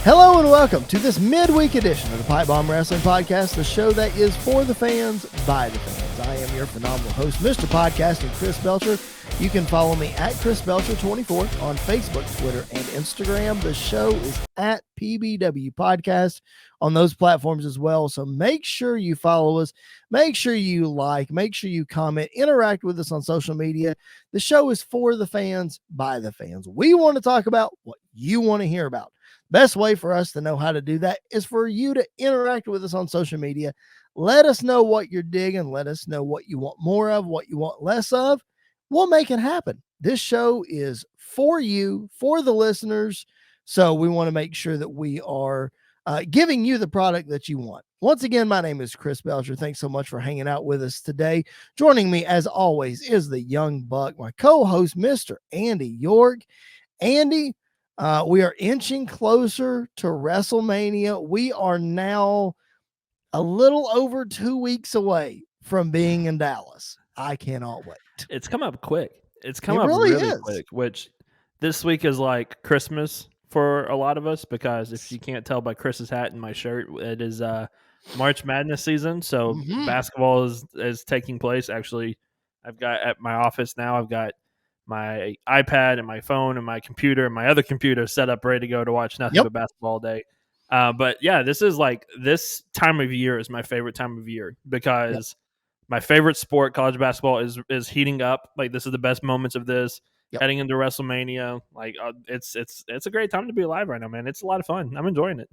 Hello and welcome to this midweek edition of the PipeBomb Wrestling Podcast, the show that is for the fans, by the fans. I am your phenomenal host, Mr. Podcasting, Chris Belcher. You can follow me at Chris Belcher24 on Facebook, Twitter, and Instagram. The show is at PBW Podcast on those platforms as well. So make sure you follow us. Make sure you like. Make sure you comment. Interact with us on social media. The show is for the fans, by the fans. We want to talk about what you want to hear about. Best way for us to know how to do that is for you to interact with us on social media. Let us know what you're digging. Let us know what you want more of, what you want less of. We'll make it happen. This show is for you, for the listeners. So we want to make sure that we are giving you the product that you want. Once again, my name is Chris Belcher. Thanks so much for hanging out with us today. Joining me, as always, is the young buck, my co-host, Mr. Andy York. Andy, we are inching closer to WrestleMania. We are now a little over 2 weeks away from being in Dallas. I cannot wait. It's come up quick. It's come up really quick, which this week is like Christmas for a lot of us, because if you can't tell by Chris's hat and my shirt, it is March Madness season. So basketball is taking place. Actually, I've got at my office now, I've got my iPad and my phone and my computer and my other computer set up ready to go to watch nothing but basketball all day. But yeah, this time of year is my favorite time of year, because my favorite sport, college basketball, is heating up. Like, this is the best moments of this heading into WrestleMania. Like, it's a great time to be alive right now, man. It's a lot of fun. I'm enjoying it.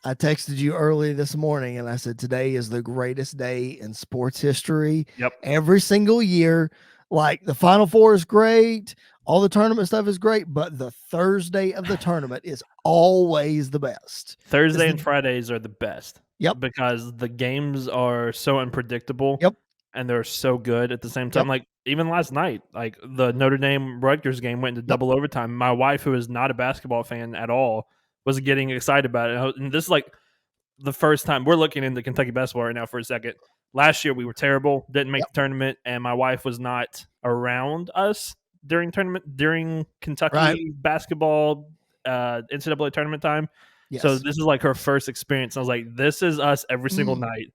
I texted you early this morning and I said, today is the greatest day in sports history. Every single year. Like, the Final Four is great. All the tournament stuff is great, but the Thursday of the tournament is always the best. Thursday and Fridays are the best. Because the games are so unpredictable. And they're so good at the same time. Like, even last night, like the Notre Dame Rutgers game went into double overtime. My wife, who is not a basketball fan at all, was getting excited about it. And this is like the first time we're looking into Kentucky basketball right now for a second. Last year we were terrible, didn't make the tournament, and my wife was not around us during Kentucky basketball NCAA tournament time. So this is like her first experience. I was like, this is us every single night.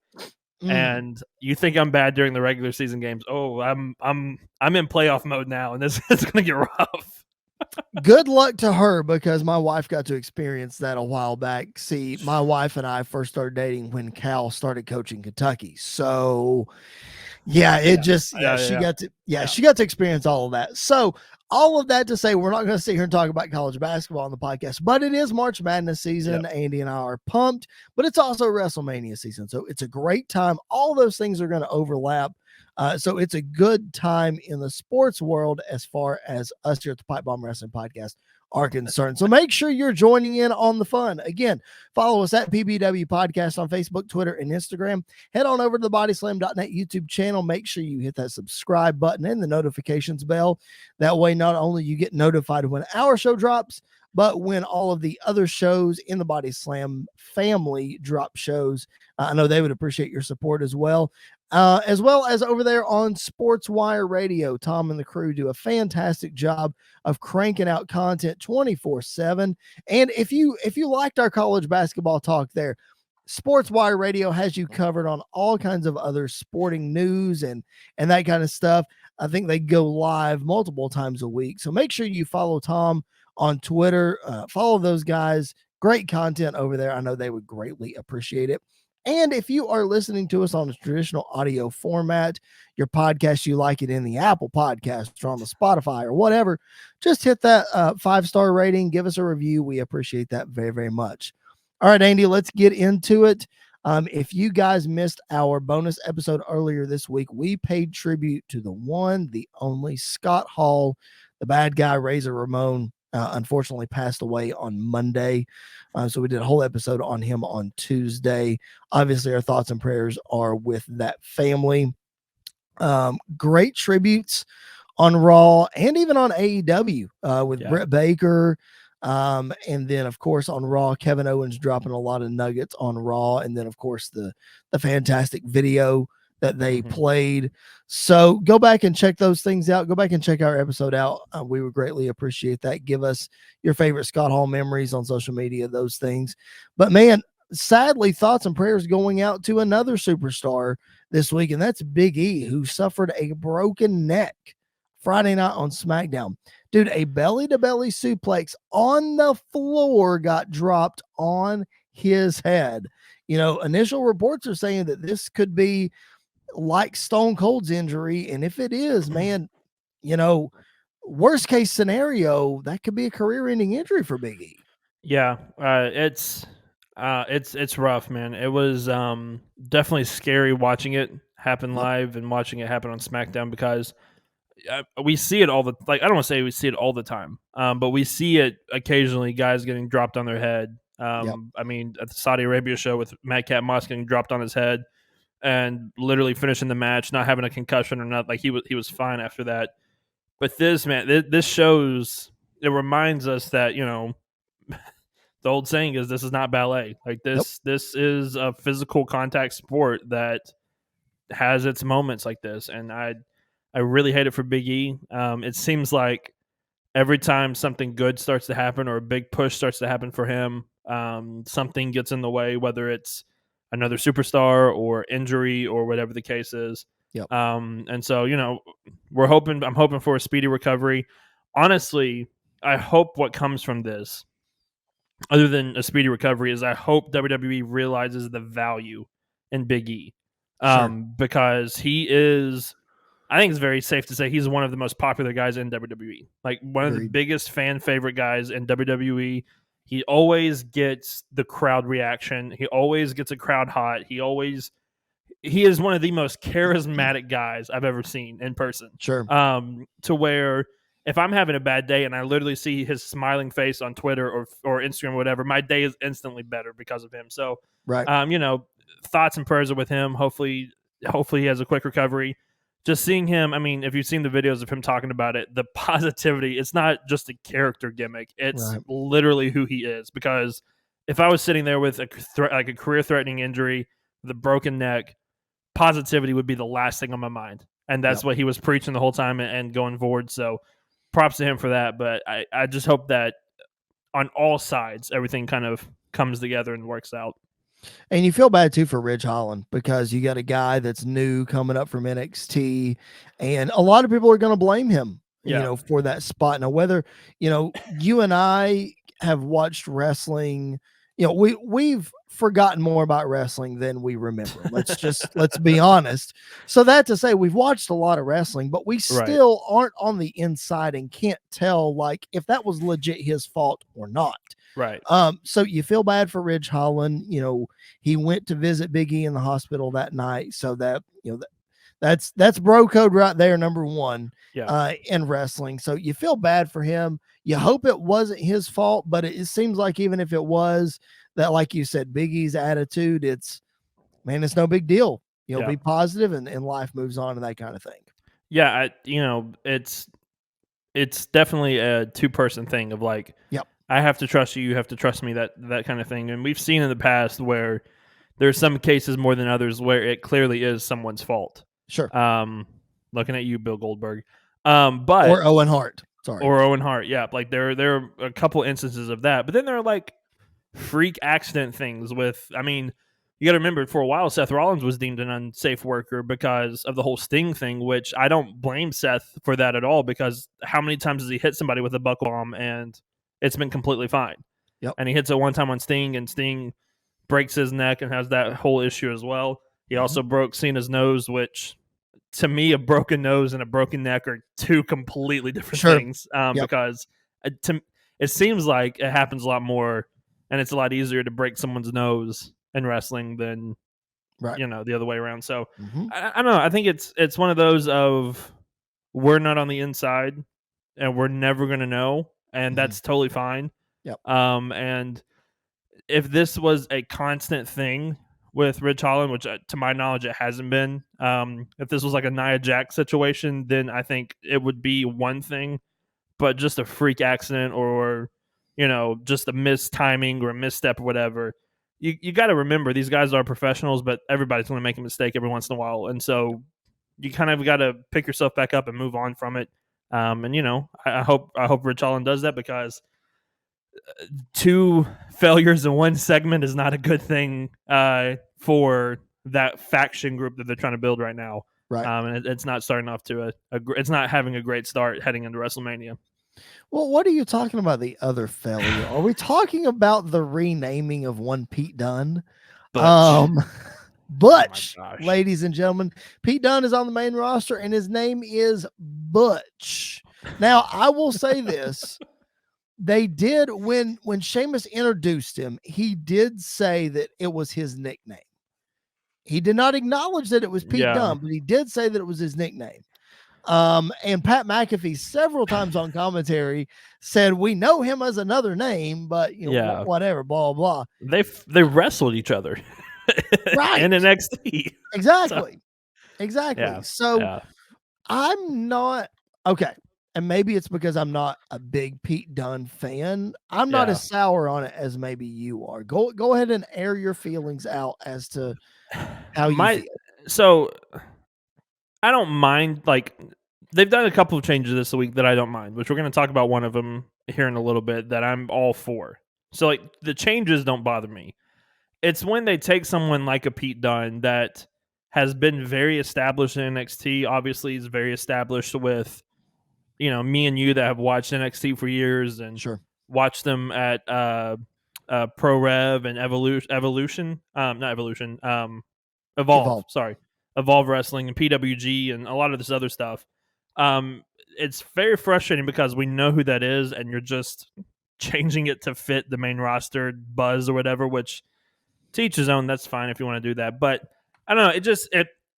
And you think I'm bad during the regular season games? Oh, I'm in playoff mode now, and this is going to get rough. Good luck to her, because my wife got to experience that a while back. See, my wife and I first started dating when Cal started coaching Kentucky. So she got to experience all of that. So all of that to say, we're not going to sit here and talk about college basketball on the podcast, but it is March Madness season. Andy and I are pumped, but it's also WrestleMania season. So it's a great time. All those things are going to overlap. So it's a good time in the sports world as far as us here at the PipeBomb Wrestling Podcast are concerned. So make sure you're joining in on the fun. Again, follow us at PBW Podcast on Facebook, Twitter, and Instagram. Head on over to the bodyslam.net YouTube channel. Make sure you hit that subscribe button and the notifications bell. That way, not only you get notified when our show drops, but when all of the other shows in the Body Slam family drop shows, I know they would appreciate your support as well. As well as over there on Sports Wire Radio, Tom and the crew do a fantastic job of cranking out content 24/7. And if you liked our college basketball talk there, Sports Wire Radio has you covered on all kinds of other sporting news and that kind of stuff. I think they go live multiple times a week. So make sure you follow Tom on Twitter. Follow those guys. Great content over there. I know they would greatly appreciate it. And if you are listening to us on a traditional audio format, your podcast, you like it in the Apple Podcast or on the Spotify or whatever, just hit that 5-star rating. Give us a review. We appreciate that very, very much. All right, Andy, let's get into it. If you guys missed our bonus episode earlier this week, we paid tribute to the one, the only Scott Hall, the bad guy, Razor Ramon. Unfortunately passed away on Monday. So we did a whole episode on him on Tuesday. Obviously, our thoughts and prayers are with that family. Great tributes on Raw and even on AEW with Britt Baker. And then, of course, on Raw, Kevin Owens dropping a lot of nuggets on Raw. And then, of course, the fantastic video that they played. So go back and check those things out. Go back and check our episode out. We would greatly appreciate that. Give us your favorite Scott Hall memories on social media, those things. But man, sadly, thoughts and prayers going out to another superstar this week, and that's Big E, who suffered a broken neck Friday night on SmackDown. Dude, a belly-to-belly suplex on the floor got dropped on his head. Initial reports are saying that this could be like Stone Cold's injury, and if it is, man, worst case scenario, that could be a career-ending injury for Big E. Yeah, it's rough, man. It was definitely scary watching it happen live and watching it happen on SmackDown, because we see it all the I don't want to say we see it all the time, but we see it occasionally. Guys getting dropped on their head. I mean, at the Saudi Arabia show with Madcap Moss getting dropped on his head and literally finishing the match, not having a concussion or not. Like he was fine after that. But this, man, this shows. It reminds us that the old saying is, this is not ballet. Like this is a physical contact sport that has its moments like this, and I really hate it for Big E. It seems like every time something good starts to happen or a big push starts to happen for him, something gets in the way, whether it's another superstar or injury or whatever the case is. And so, I'm hoping for a speedy recovery. Honestly, I hope what comes from this, other than a speedy recovery, is I hope WWE realizes the value in Big E. Because he is, I think it's very safe to say, he's one of the most popular guys in WWE. Like one of the biggest fan favorite guys in WWE. He always gets the crowd reaction. He always gets a crowd hot. He is one of the most charismatic guys I've ever seen in person. To where if I'm having a bad day and I literally see his smiling face on Twitter or Instagram or whatever, my day is instantly better because of him. So, thoughts and prayers are with him. Hopefully he has a quick recovery. Just seeing him, I mean, if you've seen the videos of him talking about it, the positivity, it's not just a character gimmick. It's literally who he is. Because if I was sitting there with a career-threatening injury, the broken neck, positivity would be the last thing on my mind. And that's what he was preaching the whole time and going forward. So props to him for that. But I just hope that on all sides, everything kind of comes together and works out. And you feel bad too for Ridge Holland, because you got a guy that's new coming up from NXT, and a lot of people are going to blame him, for that spot. Now, whether, you and I have watched wrestling, we've forgotten more about wrestling than we remember. Let's be honest. So that to say, we've watched a lot of wrestling, but we still aren't on the inside and can't tell like if that was legit his fault or not. So you feel bad for Ridge Holland. He went to visit Big E in the hospital that night. So that, that's bro code right there, number one, in wrestling. So you feel bad for him. You hope it wasn't his fault, but it seems like even if it was, that, like you said, Big E's attitude, it's no big deal. Be positive and life moves on and that kind of thing. Yeah. It's definitely a two-person thing of like, I have to trust you, you have to trust me, that kind of thing. And we've seen in the past where there's some cases more than others where it clearly is someone's fault. Looking at you, Bill Goldberg. But or Owen Hart. Or Owen Hart. Yeah. Like there are a couple instances of that. But then there are like freak accident things with, I mean, you got to remember, for a while, Seth Rollins was deemed an unsafe worker because of the whole Sting thing, which I don't blame Seth for that at all, because how many times has he hit somebody with a buckle bomb and it's been completely fine? And he hits it one time on Sting, and Sting breaks his neck and has that whole issue as well. He also broke Cena's nose, which to me, a broken nose and a broken neck are two completely different things. Because it seems like it happens a lot more, and it's a lot easier to break someone's nose in wrestling than the other way around. So I don't know. I think it's one of those of, we're not on the inside and we're never going to know, and that's totally fine. And if this was a constant thing with Ridge Holland, which to my knowledge it hasn't been, if this was like a Nia Jax situation, then I think it would be one thing. But just a freak accident or just a missed timing or a misstep or whatever, you got to remember these guys are professionals, but everybody's going to make a mistake every once in a while, and so you kind of got to pick yourself back up and move on from it. And I hope Rich Holland does that, because 2 failures in one segment is not a good thing for that faction group that they're trying to build right now. Right. And it's not starting off to it's not having a great start heading into WrestleMania. Well, what are you talking about? The other failure? Are we talking about the renaming of one Pete Dunne? Butch, oh ladies and gentlemen. Pete Dunne is on the main roster, and his name is Butch. Now, I will say this. They did, when Sheamus introduced him, he did say that it was his nickname. He did not acknowledge that it was Pete Dunne, but he did say that it was his nickname. And Pat McAfee several times on commentary said, we know him as another name, but whatever, blah, blah. They wrestled each other. Right. In NXT. Exactly. Exactly. Yeah. So I'm not okay. And maybe it's because I'm not a big Pete Dunne fan. I'm not as sour on it as maybe you are. Go ahead and air your feelings out as to how you feel. So I don't mind, like, they've done a couple of changes this week that I don't mind, which we're going to talk about one of them here in a little bit that I'm all for. So, like, the changes don't bother me. It's when they take someone like a Pete Dunne that has been very established in NXT. Obviously, he's very established with, me and you that have watched NXT for years and watched them at Pro Rev and Evolution. Evolve. Sorry. Evolve Wrestling and PWG and a lot of this other stuff. It's very frustrating because we know who that is, and you're just changing it to fit the main roster buzz or whatever, which to each his own. That's fine if you want to do that. But I don't know.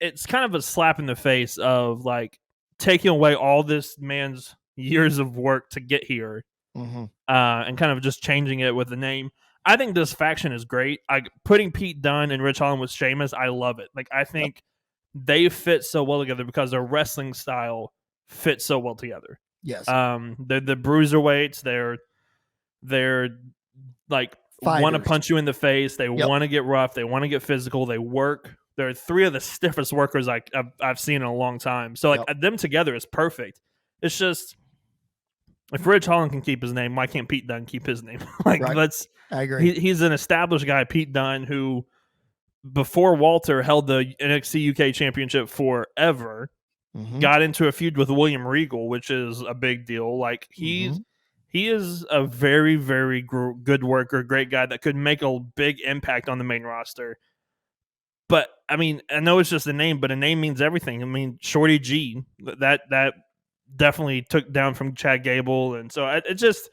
It's kind of a slap in the face of, like, taking away all this man's years of work to get here, and kind of just changing it with the name. I think this faction is great. Putting Pete Dunne and Rich Holland with Sheamus, I love it. Like, I think they fit so well together because their wrestling style fits so well together. Yes. They're the bruiserweights. They're like want to punch you in the face. They want to get rough. They want to get physical. They work. They're 3 of the stiffest workers I've seen in a long time. So them together is perfect. It's just, if Rich Holland can keep his name, why can't Pete Dunne keep his name? I agree. He's an established guy, Pete Dunne, who before Walter held the NXT UK Championship forever, got into a feud with William Regal, which is a big deal. Like, he is a very, very good worker, great guy that could make a big impact on the main roster. But I mean, I know it's just a name, but a name means everything. I mean, Shorty G, that definitely took down from Chad Gable, and so it just,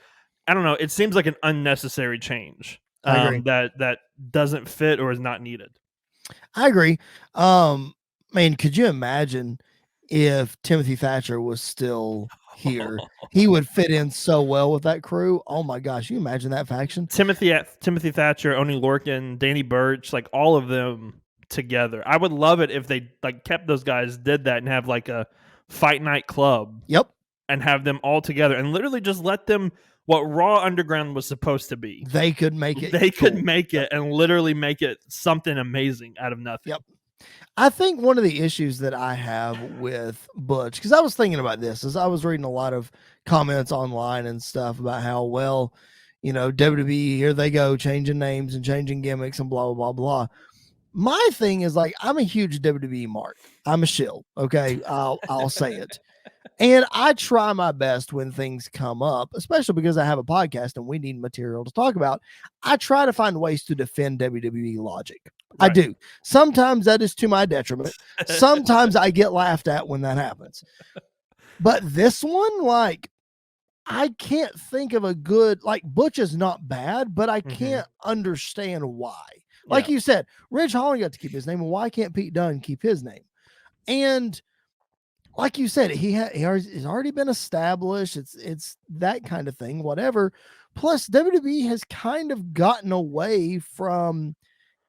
I don't know. It seems like an unnecessary change that doesn't fit or is not needed. I agree. Man, could you imagine if Timothy Thatcher was still here? He would fit in so well with that crew. Oh my gosh, you imagine that faction? Timothy Thatcher, Oney Lorcan, Danny Burch, like all of them together. I would love it if they kept those guys, did that, and have like a fight night club. And have them all together and literally just let them, what Raw Underground was supposed to be. They could make it. They could make it and literally make it something amazing out of nothing. I think one of the issues that I have with Butch, because I was thinking about this as I was reading a lot of comments online and stuff about how, well, WWE, here they go, changing names and changing gimmicks and blah, blah, blah, blah. My thing is, like, I'm a huge WWE mark. I'm a shill. Okay. I'll say it. And I try my best when things come up, especially because I have a podcast and we need material to talk about. I try to find ways to defend WWE logic. I do. Sometimes that is to my detriment. Sometimes I get laughed at when that happens. But this one, like, I can't think of a good, like, Butch is not bad, but I can't understand why. Like you said, Rich Holland got to keep his name. Why can't Pete Dunne keep his name? And like you said, he's already been established. It's that kind of thing, whatever. Plus, WWE has kind of gotten away from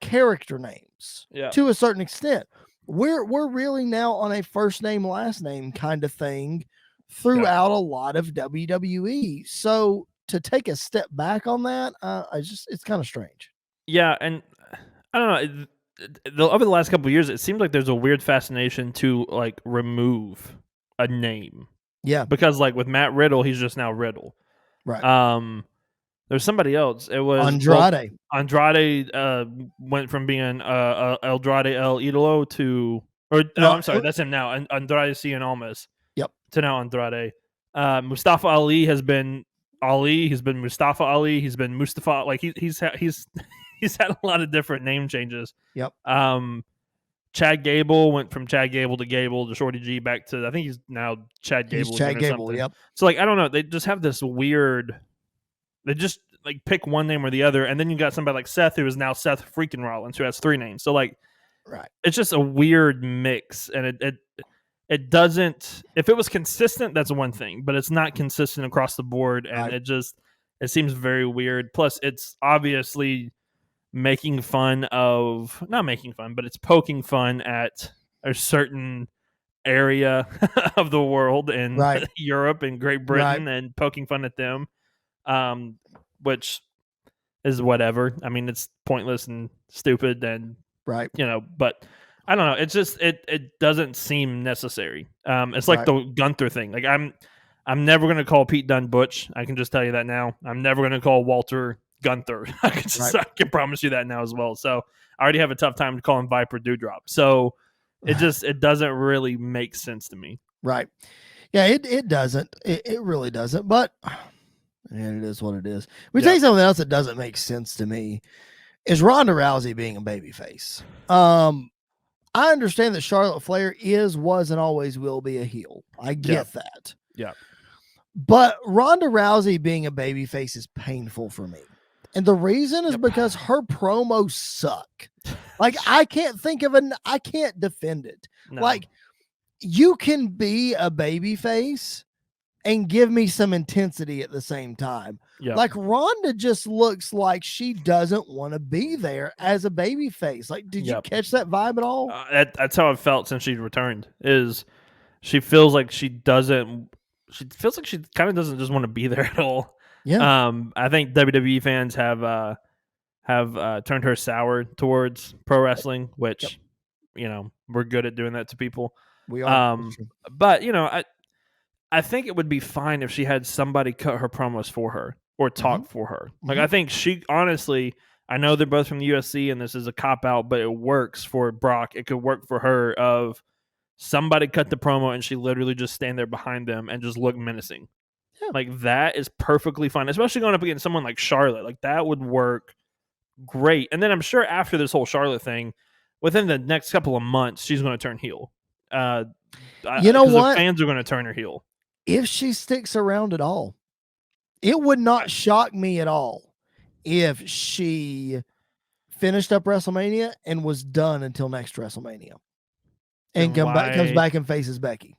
character names to a certain extent. We're really now on a first name, last name kind of thing throughout a lot of WWE. So to take a step back on that, it's kind of strange. Yeah, and I don't know. Over the last couple of years, it seems like there's a weird fascination to like remove a name. Yeah, because like with Matt Riddle, he's just now Riddle. right. There's somebody else. It was Andrade. Andrade went from being Eldrade El Idolo to, or no, I'm sorry, that's him now. Andrade Cien Almas. Yep. To now Andrade. Mustafa Ali has been Ali. He's been Mustafa Ali. He's been Mustafa. Like he's had a lot of different name changes. Yep. Chad Gable went from Chad Gable to Shorty G back to, I think he's now Chad Gable. He's Chad Gable. Yep. So like I don't know. They just have this weird. They just like pick one name or the other, and then you got somebody like Seth, who is now Seth freaking Rollins, who has 3 names. So like, right, it's just a weird mix, and it doesn't. If it was consistent, that's one thing, but it's not consistent across the board, and right. it seems very weird. Plus, it's obviously making fun of, not making fun, but it's poking fun at a certain area of the world in right. Europe and Great Britain, right. and poking fun at them. Which is whatever. I mean, it's pointless and stupid, and right, but I don't know. It's just it doesn't seem necessary. It's like the Gunther thing. Like I'm never gonna call Pete Dunne Butch. I can just tell you that now. I'm never gonna call Walter Gunther. I can promise you that now as well. So I already have a tough time to call him Viper Dewdrop. So it doesn't really make sense to me. Right. Yeah, it doesn't. It really doesn't. But and it is what it is. We tell you something else that doesn't make sense to me is Ronda Rousey being a babyface. I understand that Charlotte Flair was, and always will be a heel. I get that. Yeah. But Ronda Rousey being a babyface is painful for me. And the reason is because her promos suck. Like, I can't I can't defend it. No. Like, you can be a babyface and give me some intensity at the same time. Yep. Like Ronda just looks like she doesn't want to be there as a baby face. Like, did you catch that vibe at all? That's how it felt since she returned. Is she feels like she kind of doesn't just want to be there at all. Yeah. I think WWE fans have turned her sour towards pro wrestling, which we're good at doing that to people. We are. But I think it would be fine if she had somebody cut her promos for her or talk for her. Like, I think she, honestly, I know they're both from the UFC and this is a cop-out, but it works for Brock. It could work for her of somebody cut the promo and she literally just stand there behind them and just look menacing. Yeah. Like, that is perfectly fine, especially going up against someone like Charlotte. Like, that would work great. And then I'm sure after this whole Charlotte thing, within the next couple of months, she's going to turn heel. You know what? The fans are going to turn her heel. If she sticks around at all, it would not shock me at all if she finished up WrestleMania and was done until next WrestleMania and comes back and faces Becky.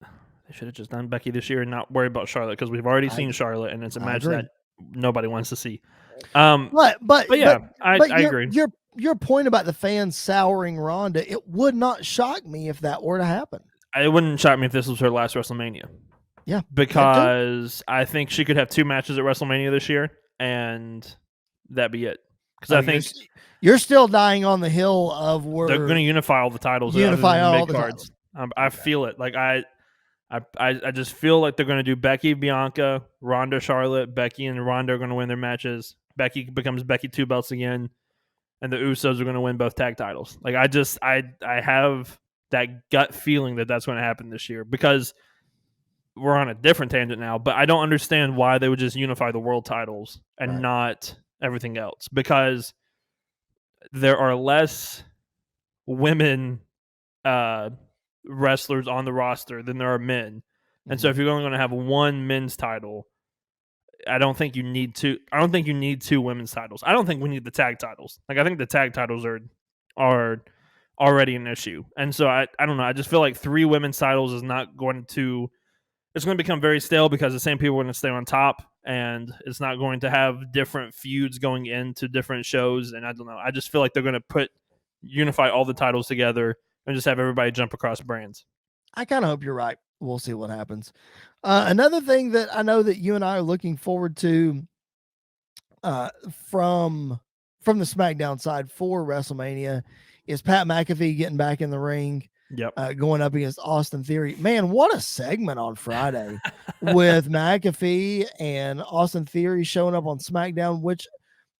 They should have just done Becky this year and not worry about Charlotte, because we've already seen Charlotte and it's a match that nobody wants to see. But yeah, I agree. Your point about the fans souring Ronda, it would not shock me if that were to happen. It wouldn't shock me if this was her last WrestleMania. Yeah. Because I think she could have 2 matches at WrestleMania this year, and that'd be it. Because I think you're still dying on the hill of where they're going to unify all the titles. Unify all the cards. I feel it. Like I just feel like they're going to do Becky, Bianca, Ronda, Charlotte. Becky and Ronda are going to win their matches. Becky becomes Becky 2 belts again, and the Usos are going to win both tag titles. Like I have that gut feeling that that's going to happen this year, because we're on a different tangent now, but I don't understand why they would just unify the world titles and not everything else, because there are less women wrestlers on the roster than there are men. And so if you're only going to have one men's title, I don't think you need 2 women's titles. I don't think we need the tag titles. Like, I think the tag titles are already an issue. And so I don't know. I just feel like 3 women's titles is not going to, it's going to become very stale, because the same people are going to stay on top, and it's not going to have different feuds going into different shows. And I don't know. I just feel like they're going to unify all the titles together and just have everybody jump across brands. I kind of hope you're right. We'll see what happens. Another thing that I know that you and I are looking forward to from from the SmackDown side for WrestleMania is Pat McAfee getting back in the ring. Yep. Going up against Austin Theory. Man, what a segment on Friday with McAfee and Austin Theory showing up on SmackDown, which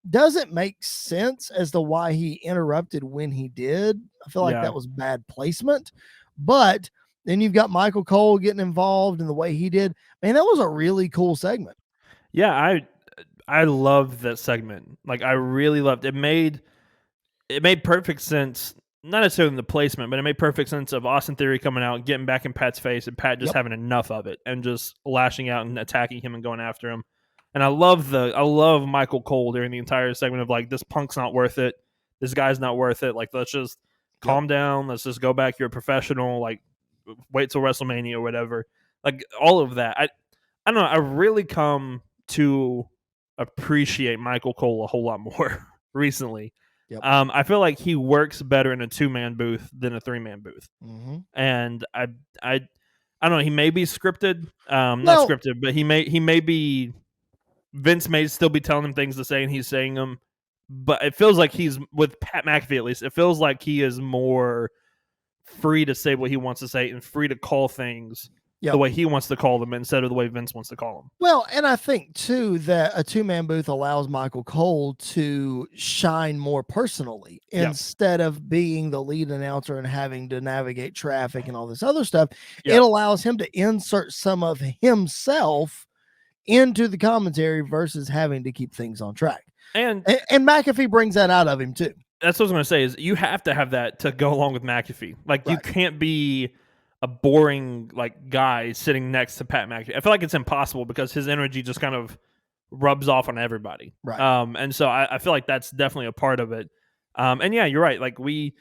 doesn't make sense as to why he interrupted when he did. I feel like that was bad placement. But then you've got Michael Cole getting involved in the way he did. Man, that was a really cool segment. Yeah, I loved that segment. Like, I really loved it. It made perfect sense. Not necessarily in the placement, but it made perfect sense of Austin Theory coming out, getting back in Pat's face, and Pat just having enough of it and just lashing out and attacking him and going after him. And I love Michael Cole during the entire segment of like, this Punk's not worth it. This guy's not worth it. Like, let's just calm down. Let's just go back. You're a professional. Like, wait till WrestleMania or whatever. Like, all of that. I don't know. I really come to appreciate Michael Cole a whole lot more recently. Yep. I feel like he works better in a 2-man booth than a 3-man booth. Mm-hmm. And I don't know. He may be scripted, not scripted, but he may be. Vince may still be telling him things to say, and he's saying them. But it feels like he's with Pat McAfee at least. It feels like he is more free to say what he wants to say and free to call things the way he wants to call them instead of the way Vince wants to call them. Well, and I think too that a 2-man booth allows Michael Cole to shine more personally instead of being the lead announcer and having to navigate traffic and all this other stuff. It allows him to insert some of himself into the commentary versus having to keep things on track. And McAfee brings that out of him too. That's what I was going to say is you have to have that to go along with McAfee. Like you can't be a boring like guy sitting next to Pat McAfee. I feel like it's impossible because his energy just kind of rubs off on everybody. Right. And so I feel like that's definitely a part of it. And yeah, you're right. Like we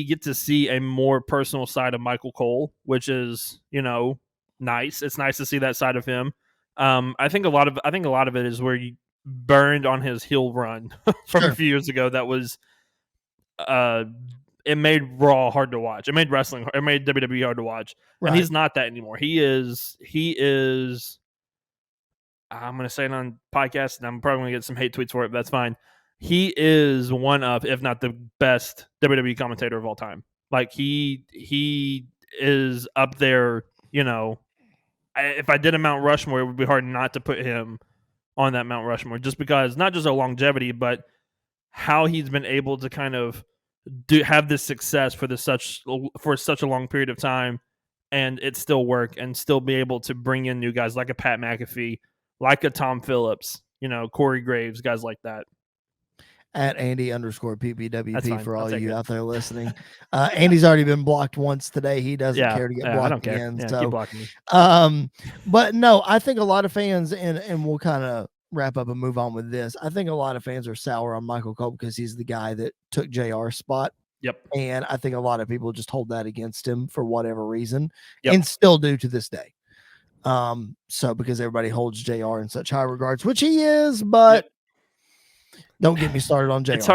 get to see a more personal side of Michael Cole, which is, nice. It's nice to see that side of him. I think a lot of it is where you burned on his heel run from a few years ago. That was, it made Raw hard to watch. It made WWE hard to watch. Right. And he's not that anymore. He is, I'm going to say it on podcast and I'm probably going to get some hate tweets for it, but that's fine. He is one of, if not the best WWE commentator of all time. Like he is up there, if I did a Mount Rushmore, it would be hard not to put him on that Mount Rushmore just because not just a longevity, but how he's been able to kind of have this success for such a long period of time and it still work and still be able to bring in new guys like a Pat McAfee, like a Tom Phillips, Corey Graves, guys like that. At Andy_PPWP for all you out there listening. Andy's already been blocked once today. He doesn't care to get blocked I don't again. Care. So keep blocking me. But no, I think a lot of fans, and we'll kind of wrap up and move on with this. I think a lot of fans are sour on Michael Cole because he's the guy that took JR's spot. Yep. And I think a lot of people just hold that against him for whatever reason and still do to this day. So because everybody holds JR in such high regards, which he is, but don't get me started on JR. It's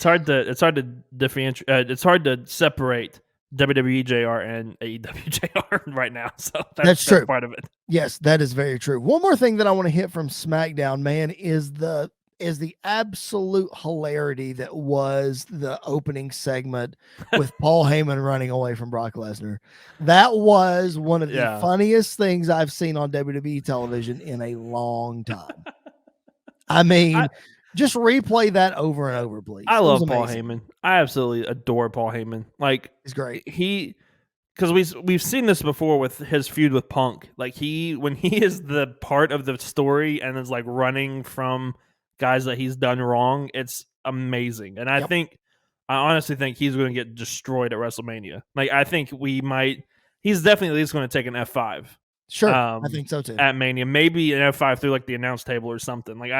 hard to differentiate. It's hard to separate WWE JR and AEW JR right now. So that's true. Part of it. Yes, that is very true. One more thing that I want to hit from SmackDown, man, is the absolute hilarity that was the opening segment with Paul Heyman running away from Brock Lesnar. That was one of the funniest things I've seen on WWE television in a long time. I mean, just replay that over and over, please. I love Paul Heyman. I absolutely adore Paul Heyman. Like, he's great. Because we've seen this before with his feud with Punk. Like when he is the part of the story and is like running from guys that he's done wrong, it's amazing. And I honestly think he's going to get destroyed at WrestleMania. Like I think he's definitely at least going to take an F5. Sure, I think so too. At Mania, maybe an F5 through like the announce table or something. Like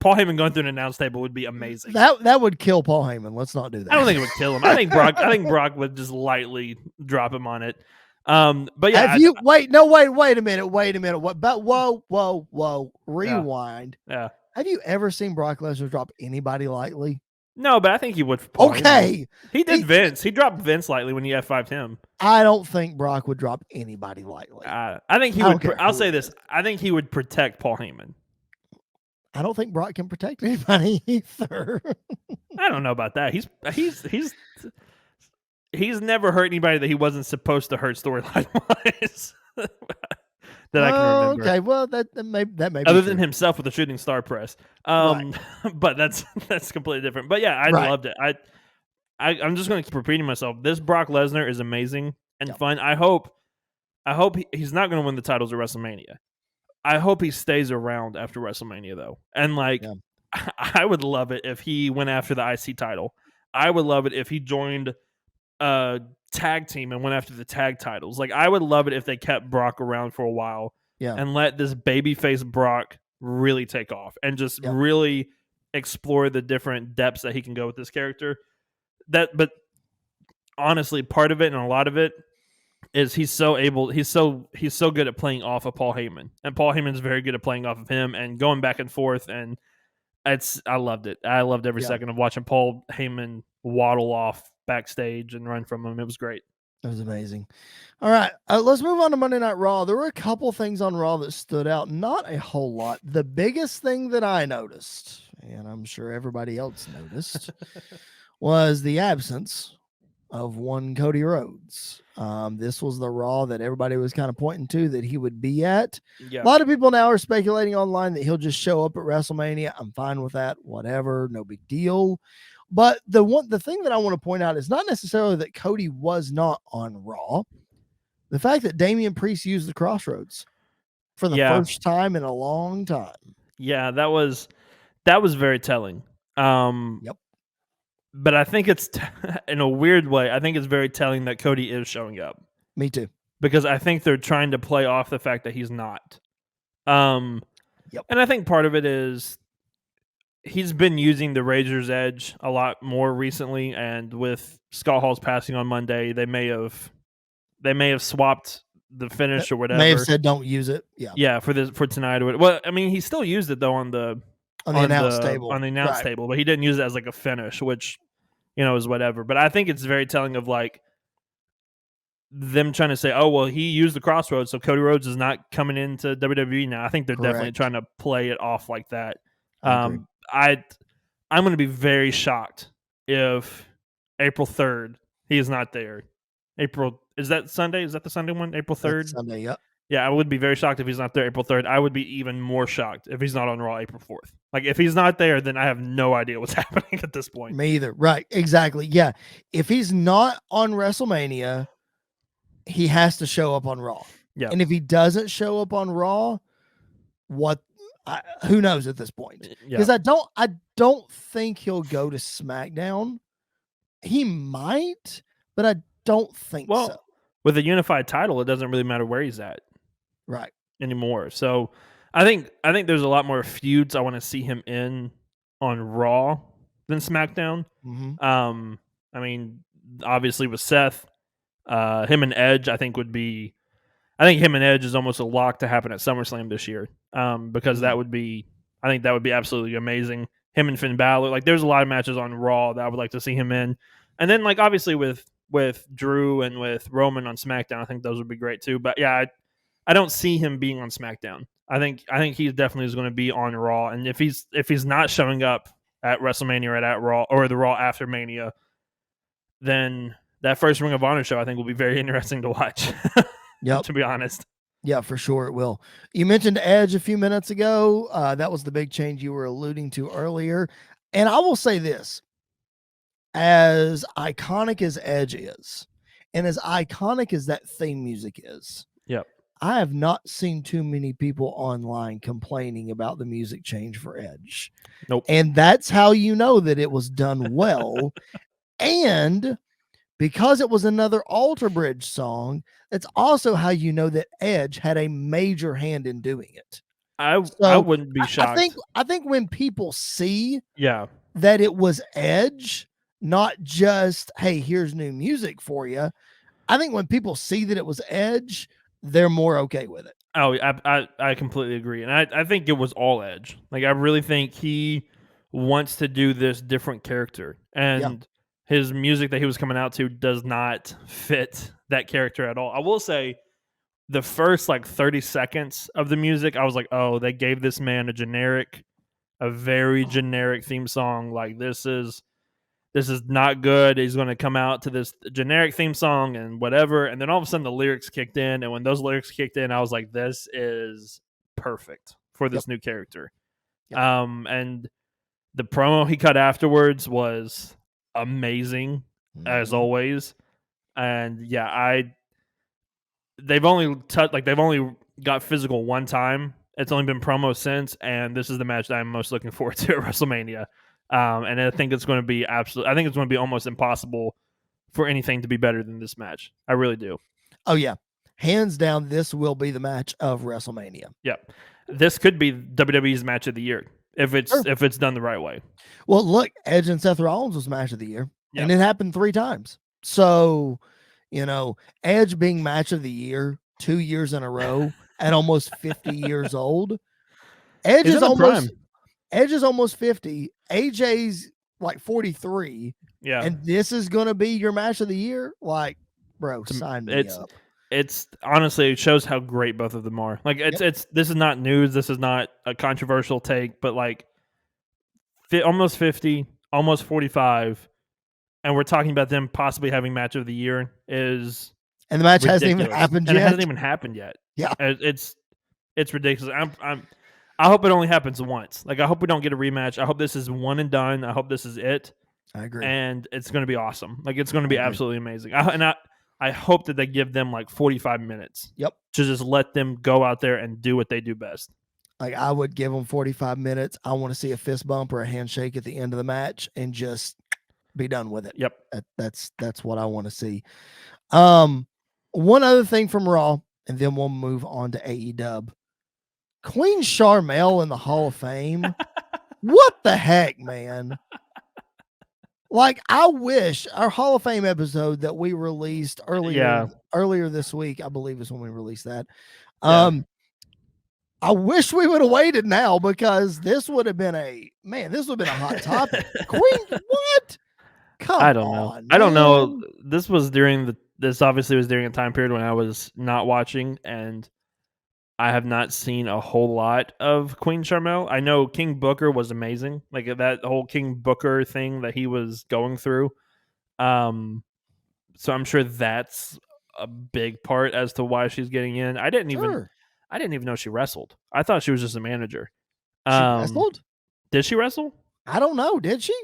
Paul Heyman going through an announce table would be amazing. That would kill Paul Heyman. Let's not do that. I don't think it would kill him. I think Brock would just lightly drop him on it. But yeah, wait a minute. What? But whoa, rewind. Yeah. Have you ever seen Brock Lesnar drop anybody lightly? No, but I think he would. Okay. He did Vince. He dropped Vince lightly when he F5'd him. I don't think Brock would drop anybody lightly. I think he would. I'll say this. I think he would protect Paul Heyman. I don't think Brock can protect anybody either. I don't know about that. He's never hurt anybody that he wasn't supposed to hurt storyline wise. That I can remember. Okay, well that may other be than true. himself with the shooting star press. Right. But that's completely different. But yeah, I loved it. I'm just going to keep repeating myself. This Brock Lesnar is amazing and fun. I hope he's not going to win the titles at WrestleMania. I hope he stays around after WrestleMania though. And I would love it if he went after the IC title. I would love it if he joined a tag team and went after the tag titles. Like I would love it if they kept Brock around for a while and let this babyface Brock really take off and just really explore the different depths that he can go with this character. But honestly, part of it and a lot of it is he's so good at playing off of Paul Heyman, and Paul Heyman's very good at playing off of him and going back and forth. And I loved it. I loved every second of watching Paul Heyman waddle off backstage and run from him. It was great. It was amazing. All right, let's move on to Monday Night Raw. There were a couple things on Raw that stood out, not a whole lot. The biggest thing that I noticed, and I'm sure everybody else noticed, was the absence of one Cody Rhodes. This was the Raw that everybody was kind of pointing to that he would be at. A lot of people now are speculating online that he'll just show up at WrestleMania. I'm fine with that. Whatever, no big deal. But the thing that I want to point out is not necessarily that Cody was not on Raw. The fact that Damian Priest used the Crossroads for the first time in a long time. Yeah, that was very telling. But I think it's in a weird way. I think it's very telling that Cody is showing up. Me too. Because I think they're trying to play off the fact that he's not. And I think part of it is he's been using the Razor's Edge a lot more recently, and with Scott Hall's passing on Monday, they may have swapped the finish or whatever. May have said don't use it. Yeah, for tonight. Well, I mean, he still used it though on the announce table. On the announce table, but he didn't use it as like a finish, which is whatever. But I think it's very telling of like them trying to say, oh well, he used the Crossroads, so Cody Rhodes is not coming into WWE now. I think they're definitely trying to play it off like that. I'm going to be very shocked if April 3rd he is not there. Is that Sunday? Is that the Sunday one? April 3rd? Sunday, yep. Yeah, I would be very shocked if he's not there April 3rd. I would be even more shocked if he's not on Raw April 4th. Like, if he's not there, then I have no idea what's happening at this point. Me either. Right, exactly. Yeah. If he's not on WrestleMania, he has to show up on Raw. Yeah. And if he doesn't show up on Raw, who knows at this point? Because I don't think he'll go to SmackDown. He might, but I don't think so. With a unified title, it doesn't really matter where he's at. Right. Anymore. So I think there's a lot more feuds I want to see him in on Raw than SmackDown. Mm-hmm. I mean, obviously with Seth, him and Edge, I think him and Edge is almost a lock to happen at SummerSlam this year. Because I think that would be absolutely amazing. Him and Finn Balor, like there's a lot of matches on Raw that I would like to see him in. And then like obviously with Drew and with Roman on SmackDown, I think those would be great too. But yeah, I don't see him being on SmackDown. I think he definitely is going to be on Raw. And if he's not showing up at WrestleMania or at Raw or the Raw after Mania, then that first Ring of Honor show I think will be very interesting to watch. Yep. To be honest. Yeah, for sure it will. You mentioned Edge a few minutes ago. That was the big change you were alluding to earlier. And I will say this, as iconic as Edge is, and as iconic as that theme music is, I have not seen too many people online complaining about the music change for Edge. Nope. And that's how you know that it was done well. And because it was another Alter Bridge song, that's also how you know that Edge had a major hand in doing it. I wouldn't be shocked. I think when people see that it was Edge, not just, hey, here's new music for you. I think when people see that it was Edge, they're more okay with it. Oh, I completely agree. And I think it was all Edge. Like, I really think he wants to do this different character. And his music that he was coming out to does not fit that character at all. I will say the first like 30 seconds of the music, I was like, oh, they gave this man a generic a very generic theme song. Like this is not good. He's going to come out to this generic theme song and whatever. And then all of a sudden the lyrics kicked in. And when those lyrics kicked in, I was like, this is perfect for this new character. Yep. And the promo he cut afterwards was amazing as always. And yeah, they've only got physical one time. It's only been promo since, and this is the match that I'm most looking forward to at WrestleMania. And I think it's going to be I think it's going to be almost impossible for anything to be better than this match. I really do. Oh yeah, hands down, this will be the match of WrestleMania. Yep, this could be WWE's match of the year if it's done the right way. Well, look, Edge and Seth Rollins was match of the year, and it happened 3 times. So, Edge being match of the year 2 years in a row at almost 50 years old. Edge is almost 50. AJ's like 43. Yeah. And this is going to be your match of the year? Like, bro, sign me up. It's honestly, it shows how great both of them are. Like this is not news. This is not a controversial take, but like almost 50, almost 45, and we're talking about them possibly having match of the year is and the match ridiculous. hasn't even happened yet. It hasn't even happened yet. Yeah. It's ridiculous. I hope it only happens once. Like I hope we don't get a rematch. I hope this is one and done. I hope this is it. I agree. And it's going to be awesome. Like it's going to be absolutely amazing. I hope that they give them like 45 minutes. Yep. To just let them go out there and do what they do best. Like I would give them 45 minutes. I want to see a fist bump or a handshake at the end of the match and just be done with it. Yep. That's what I want to see. One other thing from Raw, and then we'll move on to AEW. Queen Charmel in the Hall of Fame. What the heck, man? Like, I wish our Hall of Fame episode that we released earlier this week, I believe is when we released that. I wish we would have waited now because this would have been a hot topic. Queen, what? Come on. I don't know. Man. I don't know. This obviously was during a time period when I was not watching, and I have not seen a whole lot of Queen Charmel. I know King Booker was amazing. Like that whole King Booker thing that he was going through. So I'm sure that's a big part as to why she's getting in. I didn't even know she wrestled. I thought she was just a manager. She wrestled? Did she wrestle? I don't know. Did she?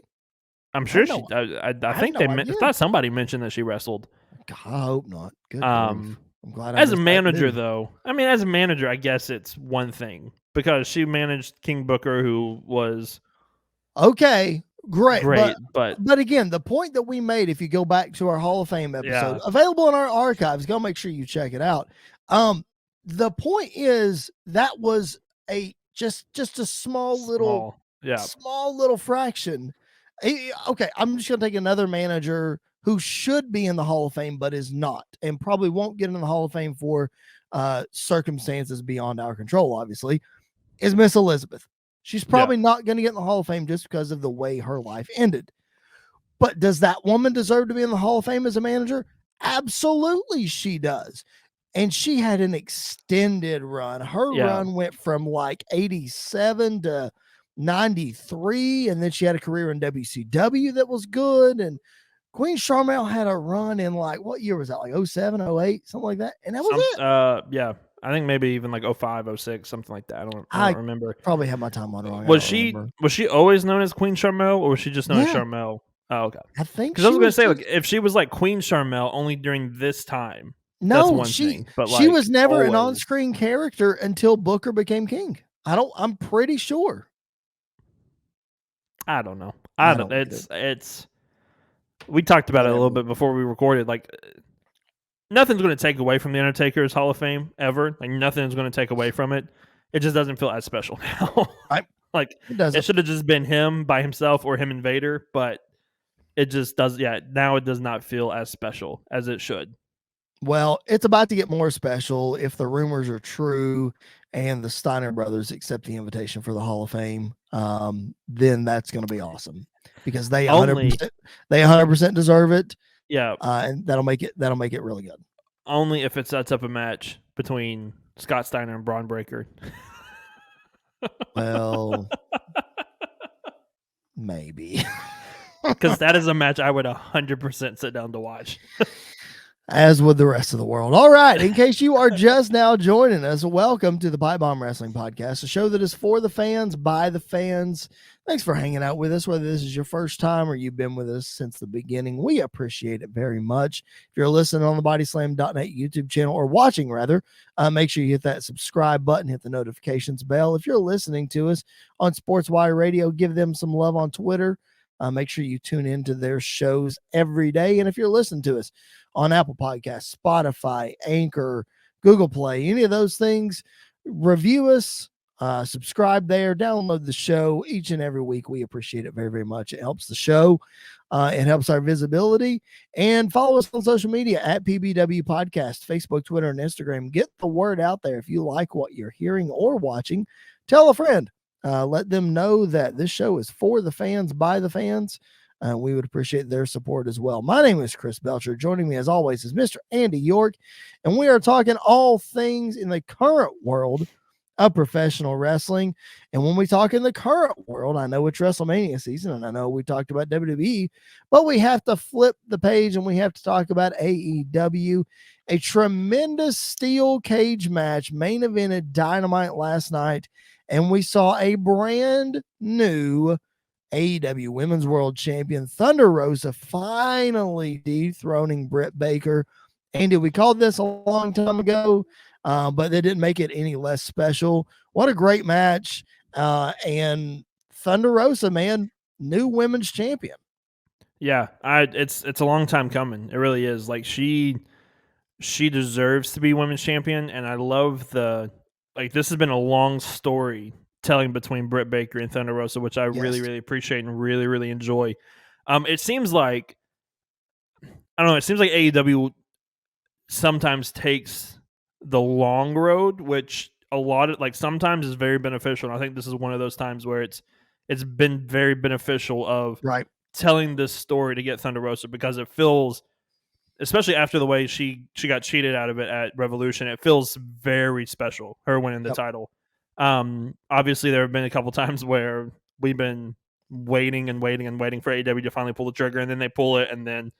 I'm sure she. I think I thought somebody mentioned that she wrestled. God, I hope not. Good grief. I'm glad. As a manager, though, as a manager, I guess it's one thing because she managed King Booker, who was okay, great. But again, the point that we made, if you go back to our Hall of Fame episode, available in our archives, go make sure you check it out. The point is that was just a small little fraction. Okay, I'm just gonna take another manager who should be in the Hall of Fame but is not, and probably won't get in the Hall of Fame for circumstances beyond our control, obviously, is Miss Elizabeth. She's probably not going to get in the Hall of Fame just because of the way her life ended. But does that woman deserve to be in the Hall of Fame as a manager? Absolutely she does. And she had an extended run. Her run went from like 87 to 93, and then she had a career in WCW that was good, and Queen Charmel had a run in like, what year was that? Like 07, 08, something like that. And that was it. Yeah. I think maybe even like 05, 06, something like that. I don't remember. Probably had my timeline wrong. Was she always known as Queen Charmel, or was she just known as Charmel? Oh, okay. I think because I was going to say, like, if she was like Queen Charmel only during this time, that's one thing. But she was never an on-screen character until Booker became king. I'm pretty sure. I don't know. It's. We talked about it a little bit before we recorded. Like, nothing's going to take away from the Undertaker's Hall of Fame ever. Like, nothing's going to take away from it. It just doesn't feel as special now. Like, it should have just been him by himself or him and Vader, but it just does. Yeah, now it does not feel as special as it should. Well, it's about to get more special if the rumors are true and the Steiner brothers accept the invitation for the Hall of Fame. Then that's going to be awesome because they 100% deserve it. Yeah, and that'll make it really good. Only if it sets up a match between Scott Steiner and Braun Breaker. Well, Maybe. Because that is a match I would 100% sit down to watch. As would the rest of the world. All right. In case you are just now joining us, welcome to the PipeBomb Wrestling Podcast, a show that is for the fans, by the fans. Thanks for hanging out with us, whether this is your first time or you've been with us since the beginning. We appreciate it very much. If you're listening on the bodyslam.net YouTube channel, or watching rather, make sure you hit that subscribe button, hit the notifications bell. If you're listening to us on SportsWire Radio, give them some love on Twitter. Make sure you tune into their shows every day. And if you're listening to us on Apple Podcasts, Spotify, Anchor, Google Play, any of those things, review us, subscribe there, download the show each and every week. We appreciate it very, very much. It helps the show. It helps our visibility. And follow us on social media at PBW Podcast, Facebook, Twitter, and Instagram. Get the word out there. If you like what you're hearing or watching, tell a friend. Let them know that this show is for the fans, by the fans. We would appreciate their support as well. My name is Chris Belcher. Joining me, as always, is Mr. Andy York, and we are talking all things in the current world of professional wrestling. And when we talk in the current world, I know it's WrestleMania season, and I know we talked about WWE, but we have to flip the page and we have to talk about AEW. A tremendous steel cage match main evented Dynamite last night, and we saw a brand new AEW Women's World Champion Thunder Rosa finally dethroning Britt Baker. Andy, we called this a long time ago, but they didn't make it any less special. What a great match. And Thunder Rosa, man, new women's champion. Yeah, it's a long time coming. It really is. Like she deserves to be women's champion, and I love this has been a long story telling between Britt Baker and Thunder Rosa, which I really, really appreciate and really, really enjoy. It seems like, I don't know, it seems like AEW sometimes takes the long road, which sometimes is very beneficial. And I think this is one of those times where it's been very beneficial of telling this story to get Thunder Rosa, because it feels, especially after the way she got cheated out of it at Revolution, it feels very special, her winning the title. Obviously, there have been a couple times where we've been waiting and waiting and waiting for AEW to finally pull the trigger, and then they pull it, and then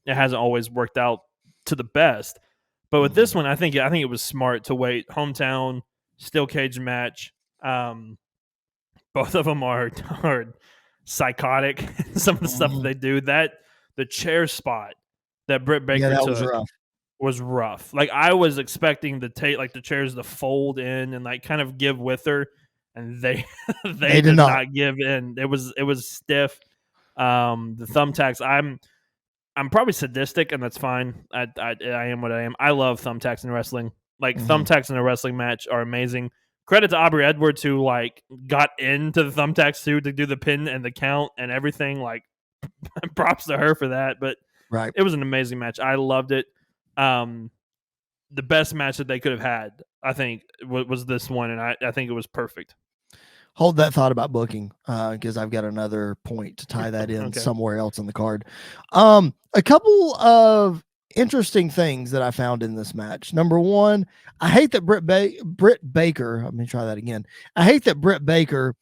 it hasn't always worked out to the best. But with this one, I think it was smart to wait. Hometown steel cage match. Both of them are psychotic. Some of the stuff that they do. The chair spot that Britt Baker took was rough. Like, I was expecting the chairs to fold in and like kind of give with her, and they did not give in. It was stiff. The thumbtacks. I'm probably sadistic, and that's fine. I am what I am. I love thumbtacks in wrestling. Like, thumbtacks in a wrestling match are amazing. Credit to Aubrey Edwards, who like got into the thumbtacks too to do the pin and the count and everything. Like, props to her for that. But it was an amazing match. I loved it. The best match that they could have had, I think, was this one, and I think it was perfect. Hold that thought about booking, because I've got another point to tie that in somewhere else in the card. A couple of interesting things that I found in this match. Number one, I hate that Britt Baker, let me try that again. I hate that Britt Baker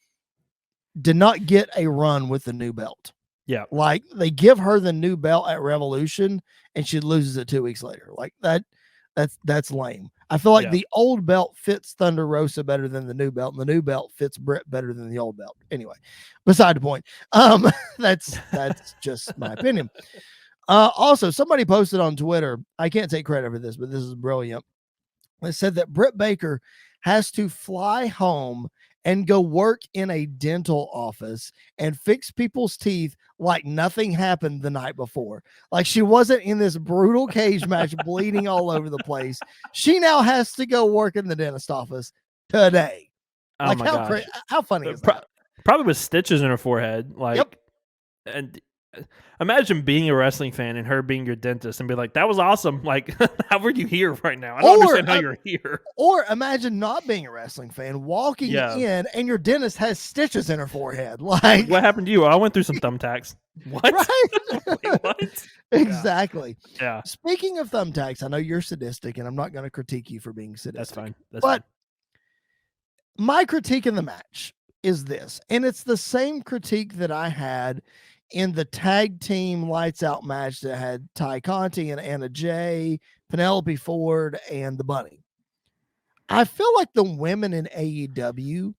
did not get a run with the new belt. Yeah. Like, they give her the new belt at Revolution and she loses it 2 weeks later. Like, that's lame. I feel like the old belt fits Thunder Rosa better than the new belt, and the new belt fits Britt better than the old belt. Anyway, beside the point. That's just my opinion. Also, somebody posted on Twitter, I can't take credit for this, but this is brilliant. It said that Britt Baker has to fly home and go work in a dental office and fix people's teeth like nothing happened the night before. Like, she wasn't in this brutal cage match bleeding all over the place. She now has to go work in the dentist office today. Oh, like, my gosh. How funny is that? Probably with stitches in her forehead. Like, and imagine being a wrestling fan and her being your dentist and be like, that was awesome. Like, how are you here right now? I don't understand how you're here. Or imagine not being a wrestling fan, walking in and your dentist has stitches in her forehead. Like, what happened to you? I went through some thumbtacks. What? Right? Wait, what? Exactly. Yeah. Speaking of thumbtacks, I know you're sadistic, and I'm not going to critique you for being sadistic. That's fine. But my critique in the match is this, and it's the same critique that I had in the tag team lights out match that had Ty Conti and Anna Jay, Penelope Ford, and the Bunny. I feel like the women in AEW,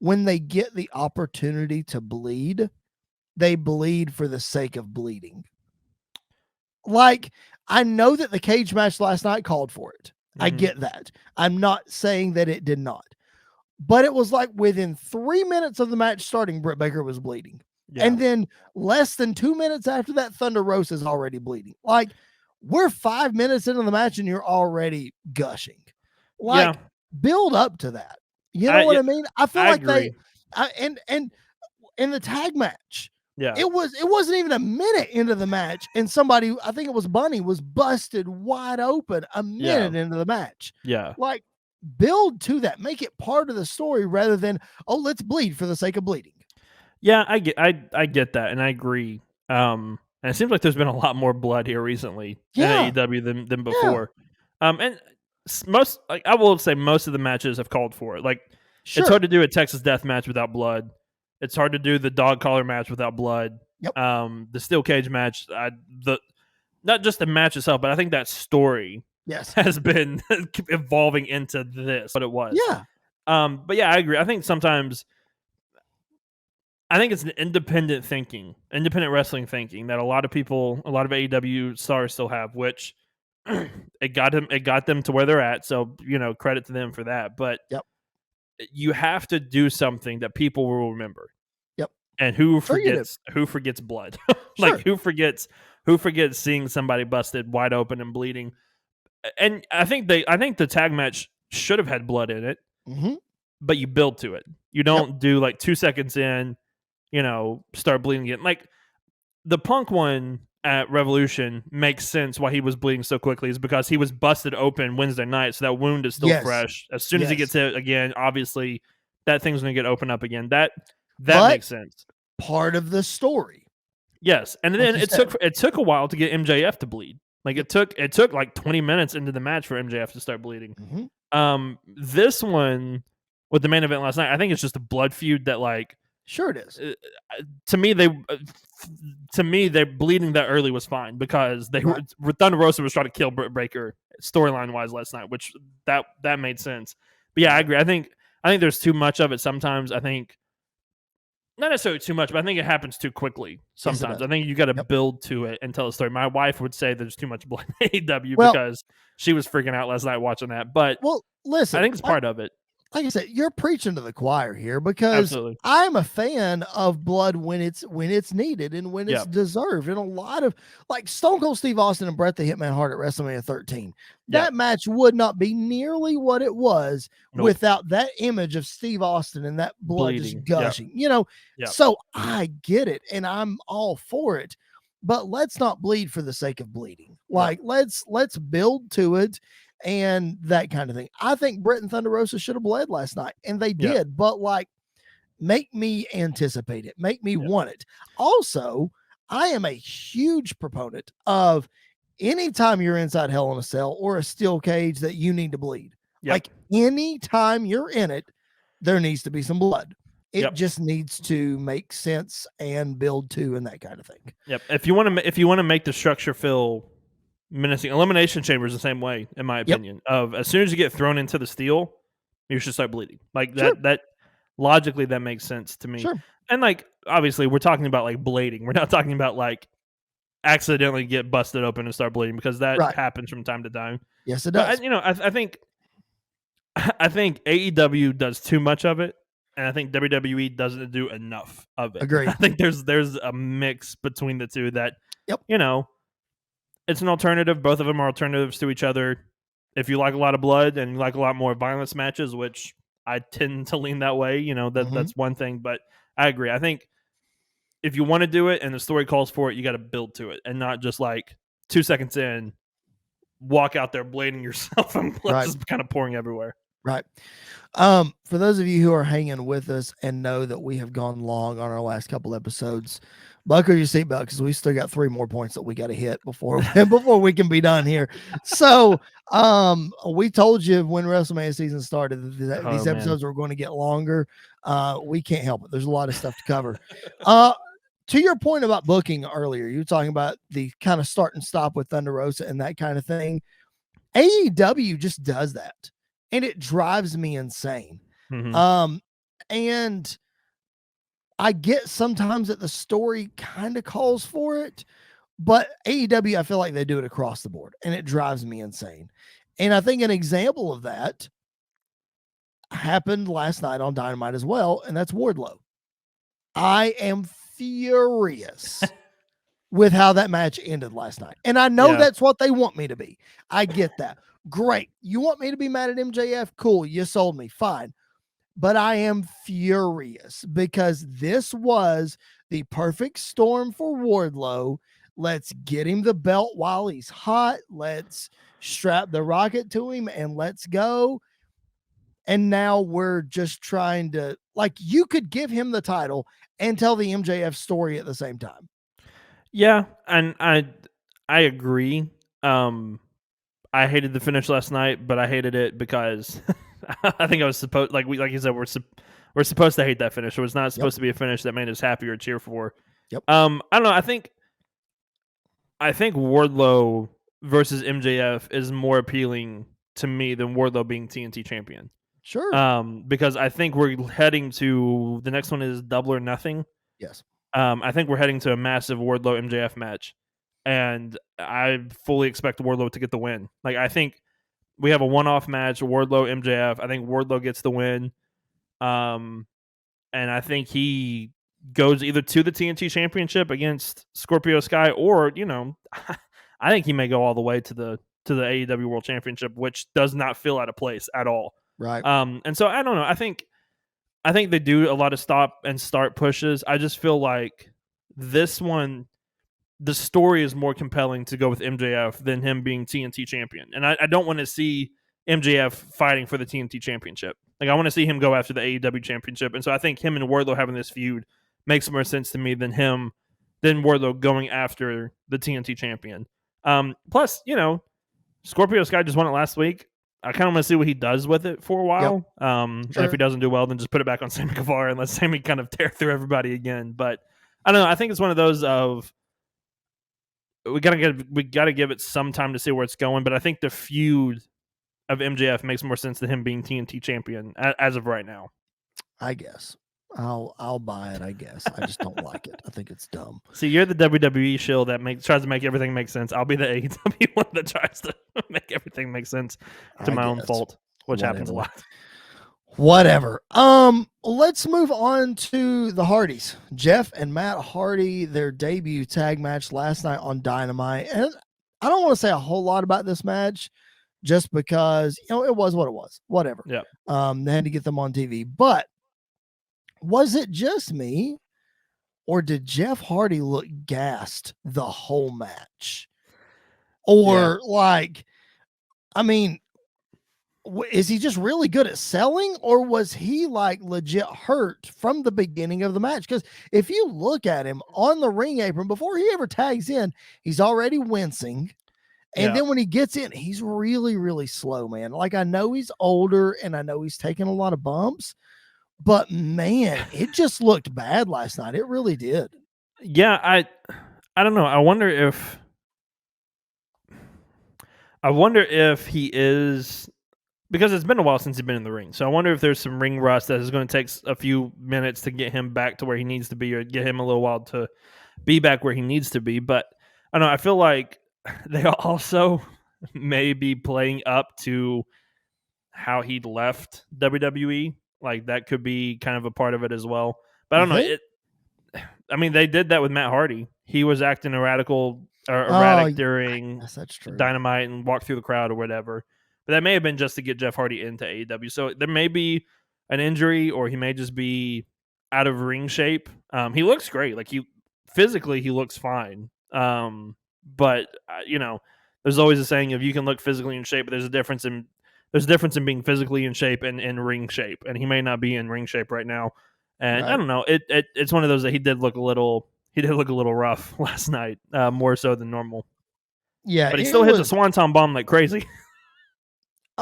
when they get the opportunity to bleed, they bleed for the sake of bleeding. Like, I know that the cage match last night called for it. Mm-hmm. I get that. I'm not saying that it did not. But it was like within 3 minutes of the match starting, Britt Baker was bleeding. Yeah. And then less than 2 minutes after that, Thunder Rosa is already bleeding. Like, we're 5 minutes into the match and you're already gushing. Like, build up to that. You know what I mean? I feel like agree. And in the tag match, it wasn't even a minute into the match, and somebody, I think it was Bunny, was busted wide open a minute into the match. Yeah. Like, build to that, make it part of the story rather than, oh, let's bleed for the sake of bleeding. Yeah, I get that, and I agree. And it seems like there's been a lot more blood here recently in AEW than before. And most, like, I will say, most of the matches have called for it. Like, it's hard to do a Texas Death match without blood. It's hard to do the dog collar match without blood. Yep. The steel cage match, not just the match itself, but I think that story has been evolving into this, what it was. Yeah. But yeah, I agree. I think sometimes, I think it's an independent wrestling thinking that a lot of people, a lot of AEW stars still have, which it got them to where they're at. So, credit to them for that. But you have to do something that people will remember. Yep. And who forgets blood? Like, who forgets seeing somebody busted wide open and bleeding? And I think the tag match should have had blood in it. Mm-hmm. But you build to it. You don't do like 2 seconds in, start bleeding again. Like, the Punk one at Revolution makes sense why he was bleeding so quickly, is because he was busted open Wednesday night, so that wound is still fresh. As soon as he gets hit again, obviously that thing's going to get opened up again. That makes sense. Part of the story. Yes, and then it took a while to get MJF to bleed. Like, it took like 20 minutes into the match for MJF to start bleeding. Mm-hmm. This one with the main event last night, I think it's just a blood feud that, like, sure it is. To me, their bleeding that early was fine, because Thunder Rosa was trying to kill Britt Baker storyline wise last night, which that made sense. But yeah, I agree. I think there's too much of it sometimes. I think not necessarily too much, but I think it happens too quickly sometimes. I think you got to build to it and tell a story. My wife would say there's too much blood in AEW because she was freaking out last night watching that. But listen, I think it's part of it. Like I said, you're preaching to the choir here, because Absolutely. I'm a fan of blood when it's needed and when it's deserved. And a lot of, like, Stone Cold Steve Austin and Bret the Hitman Hart at WrestleMania 13, that match would not be nearly what it was without that image of Steve Austin and that blood bleeding, just gushing. So I get it, and I'm all for it. But let's not bleed for the sake of bleeding. Like, let's build to it. And that kind of thing. I think Britt and Thunder Rosa should have bled last night, and they did. But, like, make me anticipate it. Make me want it. Also, I am a huge proponent of anytime you're inside Hell in a Cell or a steel cage that you need to bleed. Like, anytime you're in it, there needs to be some blood. It just needs to make sense and build to, and that kind of thing. Yep. If you want to make the structure feel menacing, Elimination Chamber is the same way, in my opinion. Of as soon as you get thrown into the steel, you should start bleeding. Like, that logically, that makes sense to me. Sure. And, like, obviously, we're talking about, like, blading. We're not talking about, like, accidentally get busted open and start bleeding, because that happens from time to time. Yes, it does. But, I think AEW does too much of it, and I think WWE doesn't do enough of it. Agreed. I think there's a mix between the two that, it's an alternative. Both of them are alternatives to each other. If you like a lot of blood and you like a lot more violence matches, which I tend to lean that way, that's one thing. But I agree. I think if you want to do it and the story calls for it, you got to build to it, and not just, like, 2 seconds in, walk out there blading yourself and blood just kind of pouring everywhere. Right. For those of you who are hanging with us and know that we have gone long on our last couple episodes, buckle your seatbelt because we still got 3 more points that we got to hit before we can be done here. So, we told you when WrestleMania season started that these episodes were going to get longer. We can't help it. There's a lot of stuff to cover. To your point about booking earlier, you were talking about the kind of start and stop with Thunder Rosa and that kind of thing. AEW just does that, and it drives me insane. And I get sometimes that the story kind of calls for it, but AEW, I feel like they do it across the board, and it drives me insane. And I think an example of that happened last night on Dynamite as well, and that's Wardlow. I am furious with how that match ended last night. And I know that's what they want me to be. I get that. Great. You want me to be mad at MJF? Cool. You sold me. Fine. But I am furious because this was the perfect storm for Wardlow. Let's get him the belt while he's hot. Let's strap the rocket to him and let's go. And now we're just trying to, like, you could give him the title and tell the MJF story at the same time. Yeah, and I agree. I hated the finish last night, but I hated it because I think I was supposed, like you said, we're supposed to hate that finish. It was not supposed to be a finish that made us happy or cheer for. I don't know. I think Wardlow versus MJF is more appealing to me than Wardlow being TNT champion. Sure. Because I think we're heading to the next one is Double or Nothing. Yes. I think we're heading to a massive Wardlow MJF match, and I fully expect Wardlow to get the win. Like, I think we have a one-off match, Wardlow MJF. I think Wardlow gets the win, and I think he goes either to the TNT Championship against Scorpio Sky, or I think he may go all the way to the AEW World Championship, which does not feel out of place at all. Right. And so I don't know. I think they do a lot of stop and start pushes. I just feel like this one, the story is more compelling to go with MJF than him being TNT champion. And I don't want to see MJF fighting for the TNT championship. Like, I want to see him go after the AEW championship. And so I think him and Wardlow having this feud makes more sense to me than Wardlow going after the TNT champion. Plus, Scorpio Sky just won it last week. I kind of want to see what he does with it for a while. Sure. And if he doesn't do well, then just put it back on Sammy Guevara and let Sammy kind of tear through everybody again. But I don't know. I think it's one of those of we gotta give it some time to see where it's going. But I think the feud of MJF makes more sense than him being TNT champion as of right now. I guess I'll buy it. I guess I just don't like it. I think it's dumb. See, you're the WWE shill that tries to make everything make sense. I'll be the AEW one that tries to make everything make sense to my own fault, which happens a lot. Whatever. Let's move on to the Hardys. Jeff and Matt Hardy, their debut tag match last night on Dynamite. And I don't want to say a whole lot about this match just because, it was what it was. Whatever. Yeah. They had to get them on TV. But was it just me, or did Jeff Hardy look gassed the whole match? Or is he just really good at selling, or was he like legit hurt from the beginning of the match? Because if you look at him on the ring apron before he ever tags in, he's already wincing. And then when he gets in, he's really, really slow, man. Like, I know he's older and I know he's taking a lot of bumps, but man, it just looked bad last night. It really did. Yeah, I don't know. I wonder if he is, because it's been a while since he's been in the ring. So I wonder if there's some ring rust that is going to take a few minutes to get him back to where he needs to be, or get him a little while to be back where he needs to be. But I don't know. I feel like they also may be playing up to how he left WWE. Like, that could be kind of a part of it as well. But I don't know. They did that with Matt Hardy. He was acting erratic during Dynamite and walked through the crowd or whatever. But that may have been just to get Jeff Hardy into AEW. So there may be an injury, or he may just be out of ring shape. He looks great. Like, physically, he looks fine. But there's always a saying of you can look physically in shape, but there's a difference in there's a difference in being physically in shape and in ring shape, and he may not be in ring shape right now. And I don't know. It's one of those that he did look a little rough last night, more so than normal. Yeah, but he still hit the swanton bomb like crazy.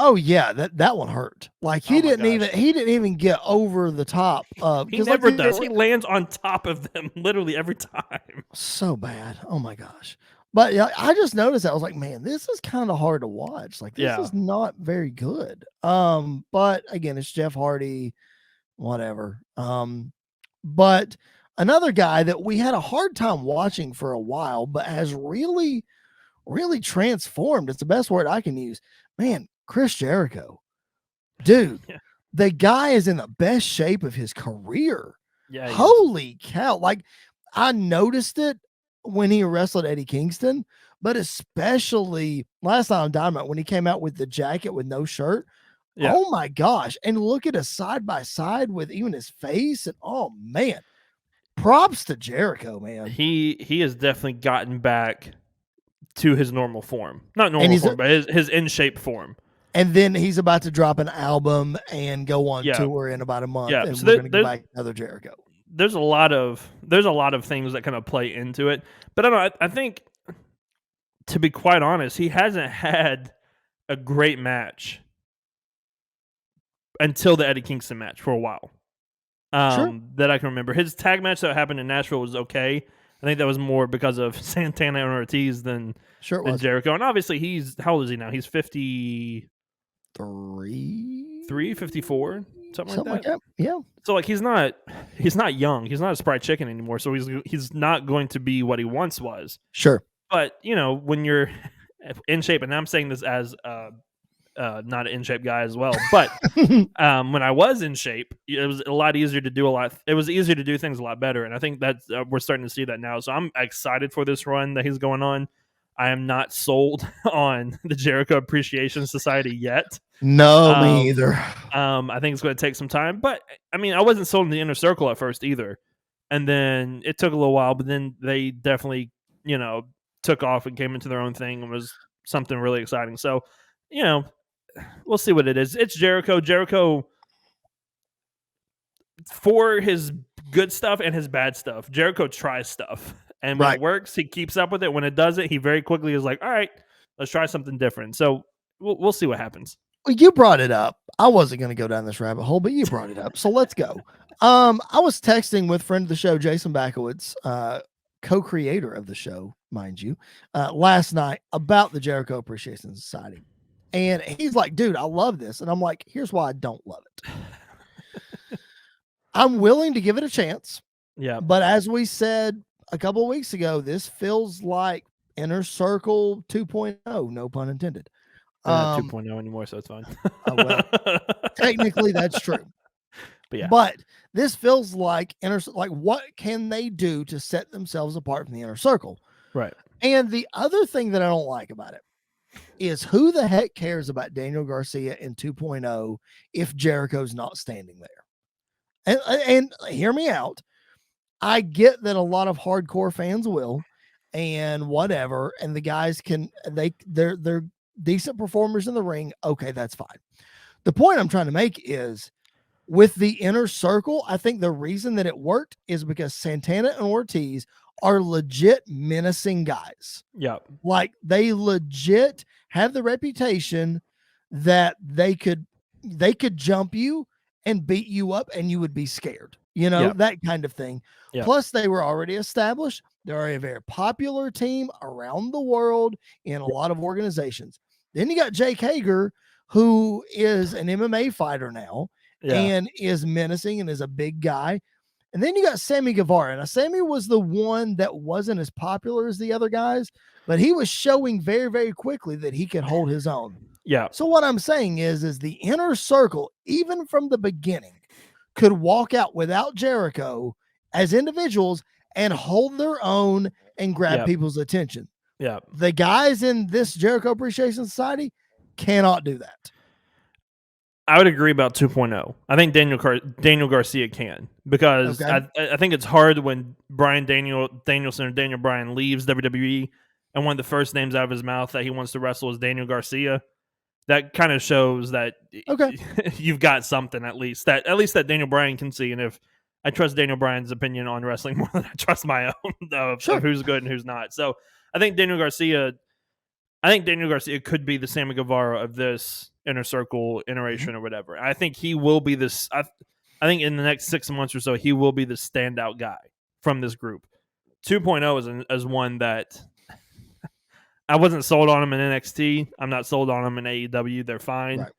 Oh yeah, that one hurt. Like he didn't even get over the top. He never does. He lands on top of them literally every time. So bad. Oh my gosh. But yeah, I just noticed that. I was like, man, this is kind of hard to watch. Like this is not very good. But again, it's Jeff Hardy, whatever. But another guy that we had a hard time watching for a while, but has really, really transformed. It's the best word I can use. Man, Chris Jericho. Dude, the guy is in the best shape of his career. Yeah. Holy cow. Like I noticed it when he wrestled Eddie Kingston, but especially last time on Dynamite when he came out with the jacket with no shirt. Yeah. Oh my gosh. And look at us side by side with even his face. And oh man, props to Jericho, man. He has definitely gotten back to his normal form. Not normal form, but his in shape form. And then he's about to drop an album and go on tour in about a month. And so we're going to go back to another Jericho. There's a lot of things that kind of play into it. But I don't know. I think, to be quite honest, he hasn't had a great match until the Eddie Kingston match for a while. That I can remember. His tag match that happened in Nashville was okay. I think that was more because of Santana and Ortiz than Jericho. And obviously, how old is he now? He's 54, something like that. Yeah. So like he's not young. He's not a spry chicken anymore. So he's not going to be what he once was. Sure. But when you're in shape, and I'm saying this as not an in shape guy as well, but when I was in shape, it was a lot easier to do It was easier to do things a lot better, and I think that we're starting to see that now. So I'm excited for this run that he's going on. I am not sold on the Jericho Appreciation Society yet. No, me either. I think it's going to take some time, but I mean, I wasn't sold in the Inner Circle at first either, and then it took a little while, but then they definitely, took off and came into their own thing and was something really exciting. So, we'll see what it is. It's Jericho. Jericho, for his good stuff and his bad stuff, Jericho tries stuff. And when it works, he keeps up with it. When it doesn't, he very quickly is like, all right, let's try something different. So we'll see what happens. Well, you brought it up. I wasn't going to go down this rabbit hole, but you brought it up. So let's go. I was texting with friend of the show, Jason Backowitz, co-creator of the show, mind you, last night about the Jericho Appreciation Society. And he's like, dude, I love this. And I'm like, here's why I don't love it. I'm willing to give it a chance. Yeah. But as we said a couple of weeks ago, this feels like Inner Circle 2.0, no pun intended. Not 2.0 anymore, so it's fine. Well, technically that's true. But yeah. But this feels like what can they do to set themselves apart from the Inner Circle? Right. And the other thing that I don't like about it is who the heck cares about Daniel Garcia in 2.0 if Jericho's not standing there? And hear me out. I get that a lot of hardcore fans will, and whatever, and the guys they're decent performers in the ring. Okay, that's fine. The point I'm trying to make is with the Inner Circle, I think the reason that it worked is because Santana and Ortiz are legit menacing guys. Yeah. Like they legit have the reputation that they could jump you and beat you up and you would be scared, that kind of thing. Yep. Plus they were already established. They're a very popular team around the world in a lot of organizations. Then you got Jake Hager, who is an MMA fighter now and is menacing and is a big guy. And then you got Sammy Guevara. Now, Sammy was the one that wasn't as popular as the other guys, but he was showing very, very quickly that he could hold his own. Yeah. So what I'm saying is the Inner Circle, even from the beginning, could walk out without Jericho as individuals and hold their own and grab people's attention. Yeah. The guys in this Jericho Appreciation Society cannot do that. I would agree about 2.0. I think Daniel Garcia can, because I think it's hard when Bryan Danielson or Daniel Bryan leaves WWE and one of the first names out of his mouth that he wants to wrestle is Daniel Garcia. that kind of shows that Okay. you've got something at least that Daniel Bryan can see. And if I trust Daniel Bryan's opinion on wrestling more than I trust my own of who's good and who's not. So I think Daniel Garcia could be the Sammy Guevara of this inner circle iteration or whatever. I think he will be this. I think in the next 6 months or so, he will be the standout guy from this group. 2.0 is one that I wasn't sold on him in NXT. I'm not sold on him in AEW. They're fine. Right.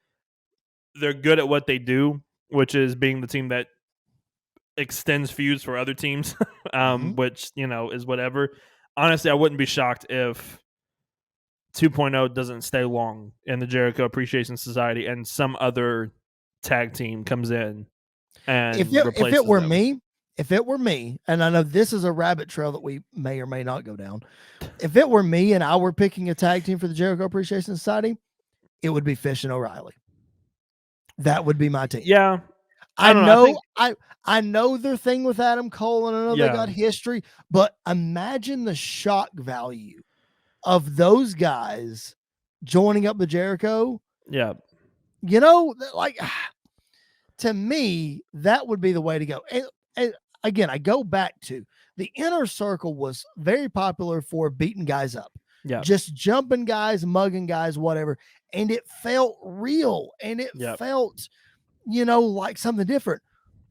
They're good at what they do, which is being the team that extends feuds for other teams, which, is whatever. Honestly, I wouldn't be shocked if 2.0 doesn't stay long in the Jericho Appreciation Society and some other tag team comes in and replaces if it were them. me, and I know this is a rabbit trail that we may or may not go down. If it were me and I were picking a tag team for the Jericho Appreciation Society, it would be Fish and O'Reilly. That would be my team. Yeah. I know their thing with Adam Cole, and I know they got history, but imagine the shock value of those guys joining up with Jericho. Yeah. To me, that would be the way to go. And again, I go back to the inner circle was very popular for beating guys up. Yeah. Just jumping guys, mugging guys, whatever. And it felt real and it felt, like something different.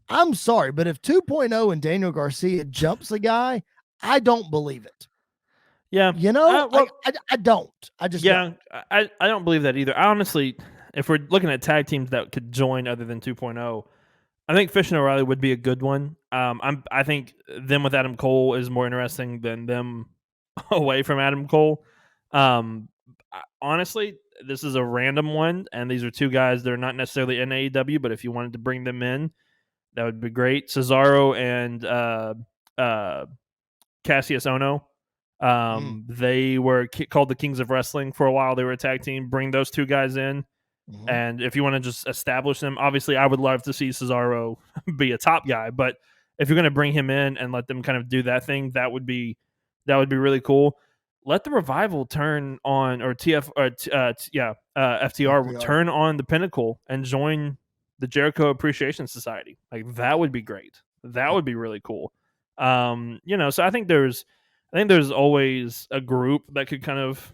I'm sorry, but if 2.0 and Daniel Garcia jumps a guy, I don't believe it. Yeah. I don't. I just don't. I don't believe that either. I honestly, if we're looking at tag teams that could join other than 2.0, I think Fish and O'Reilly would be a good one. I think them with Adam Cole is more interesting than them away from Adam Cole. Honestly, this is a random one, and these are two guys that are not necessarily in AEW, but if you wanted to bring them in, that would be great. Cesaro and Cassius Ohno. They were called the Kings of Wrestling for a while. They were a tag team. Bring those two guys in. And if you want to just establish them, obviously I would love to see Cesaro be a top guy, but if you're going to bring him in and let them kind of do that thing, that would be really cool. Let the Revival turn on, or FTR turn on the Pinnacle and join the Jericho Appreciation Society. Like, that would be great. That would be really cool. So I think there's always a group that could kind of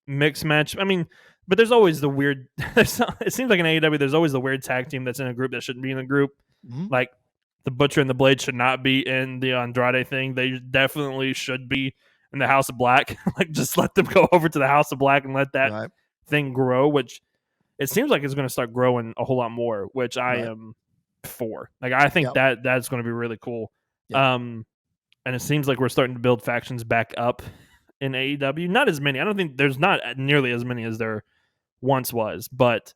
mix match. I mean, but there's always the weird. It seems like in AEW, there's always the weird tag team that's in a group that shouldn't be in a group. Like the Butcher and the Blade should not be in the Andrade thing. They definitely should be in the House of Black. Like, just let them go over to the House of Black and let that thing grow. Which it seems like it's going to start growing a whole lot more. Which I am for. Like, I think that's going to be really cool. And it seems like we're starting to build factions back up in AEW. Not as many. I don't think there's not nearly as many as there once was, but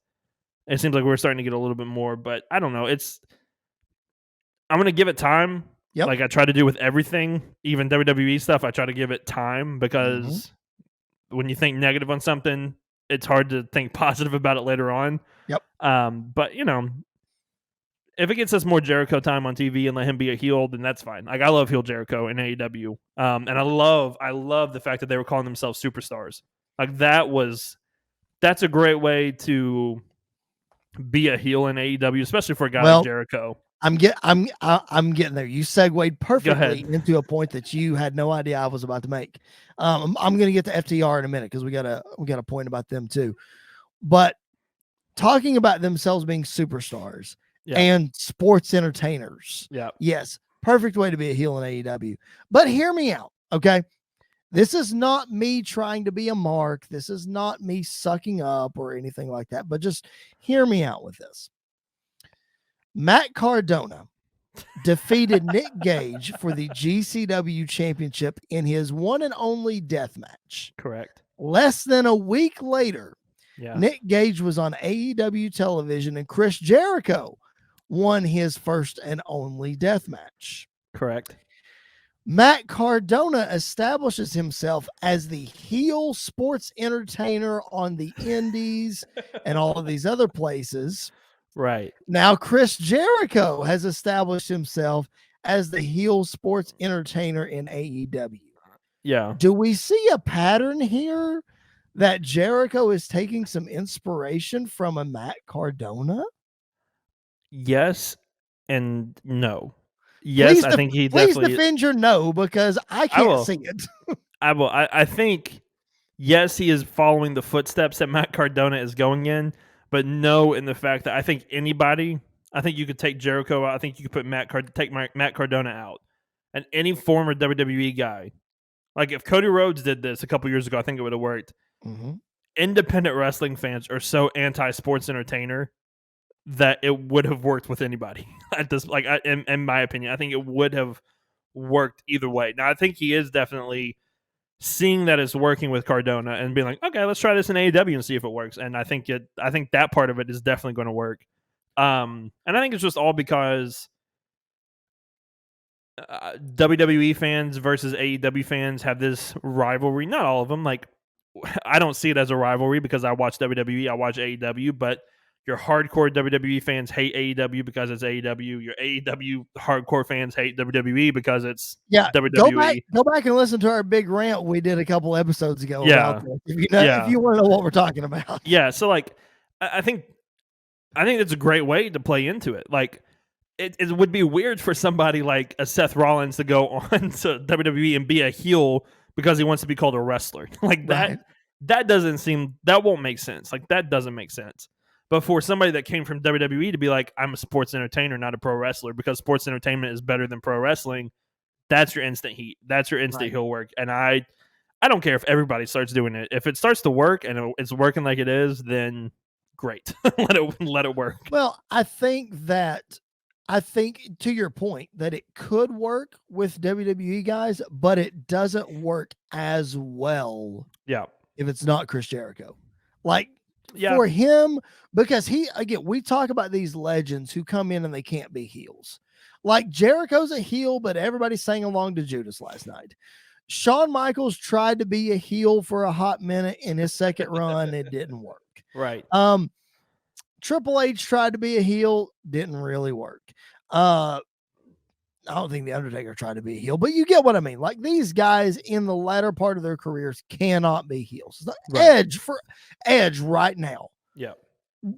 it seems like we're starting to get a little bit more. But I don't know. I'm going to give it time. Like I try to do with everything, even WWE stuff. I try to give it time because when you think negative on something, it's hard to think positive about it later on. But if it gets us more Jericho time on TV and let him be a heel, then that's fine. Like, I love heel Jericho in AEW. And I love the fact that they were calling themselves superstars. Like, that's a great way to be a heel in AEW, especially for a guy like Jericho. I'm getting there. You segued perfectly into a point that you had no idea I was about to make. I'm going to get to FTR in a minute because we got a point about them too. But talking about themselves being superstars and sports entertainers. Yes, perfect way to be a heel in AEW. But hear me out, okay? This is not me trying to be a mark. This is not me sucking up or anything like that. But just hear me out with this. Matt Cardona defeated Nick Gage for the GCW championship in his one and only death match. Correct. Less than a week later, Nick Gage was on AEW television and Chris Jericho won his first and only death match. Correct. Matt Cardona establishes himself as the heel sports entertainer on the indies and all of these other places. Right. Now, Chris Jericho has established himself as the heel sports entertainer in AEW. Yeah. Do we see a pattern here that Jericho is taking some inspiration from a Matt Cardona? Yes and no. Yes, I think he please definitely. defend your no, because I I can't will. see it. I will. I think yes, he is following the footsteps that Matt Cardona is going in, but no, in the fact that I think anybody. I think you could take Jericho out. I think you could put Matt Cardona out, and any former WWE guy. Like if Cody Rhodes did this a couple years ago, I think it would have worked. Mm-hmm. Independent wrestling fans are so anti-sports entertainer that it would have worked with anybody at this. Like, in my opinion, I think it would have worked either way. Now, I think he is definitely seeing that it's working with Cardona and being like, okay, let's try this in AEW and see if it works. And I think that part of it is definitely going to work. And I think it's just all because WWE fans versus AEW fans have this rivalry. Not all of them. Like, I don't see it as a rivalry because I watch WWE, I watch AEW, but your hardcore WWE fans hate AEW because it's AEW. Your AEW hardcore fans hate WWE because it's WWE. Go back and listen to our big rant we did a couple episodes ago about this. If you want to know what we're talking about. Yeah, so like I think it's a great way to play into it. Like it would be weird for somebody like a Seth Rollins to go on to WWE and be a heel because he wants to be called a wrestler. Like that. Right. That won't make sense. Like that doesn't make sense. But for somebody that came from WWE to be like, I'm a sports entertainer, not a pro wrestler, because sports entertainment is better than pro wrestling, that's your instant heat. That's your instant heel work. And I don't care if everybody starts doing it. If it starts to work and it's working like it is, then great. let it work. Well, I think to your point that it could work with WWE guys, but it doesn't work as well. Yeah. If it's not Chris Jericho. Like for him, because we talk about these legends who come in and they can't be heels. Like Jericho's a heel, but everybody sang along to Judas last night. Shawn Michaels tried to be a heel for a hot minute in his second run. It didn't work. Right. Triple H tried to be a heel, didn't really work. I don't think the Undertaker tried to be a heel, but you get what I mean. Like these guys in the latter part of their careers cannot be heels. Right. Edge right now. Yeah.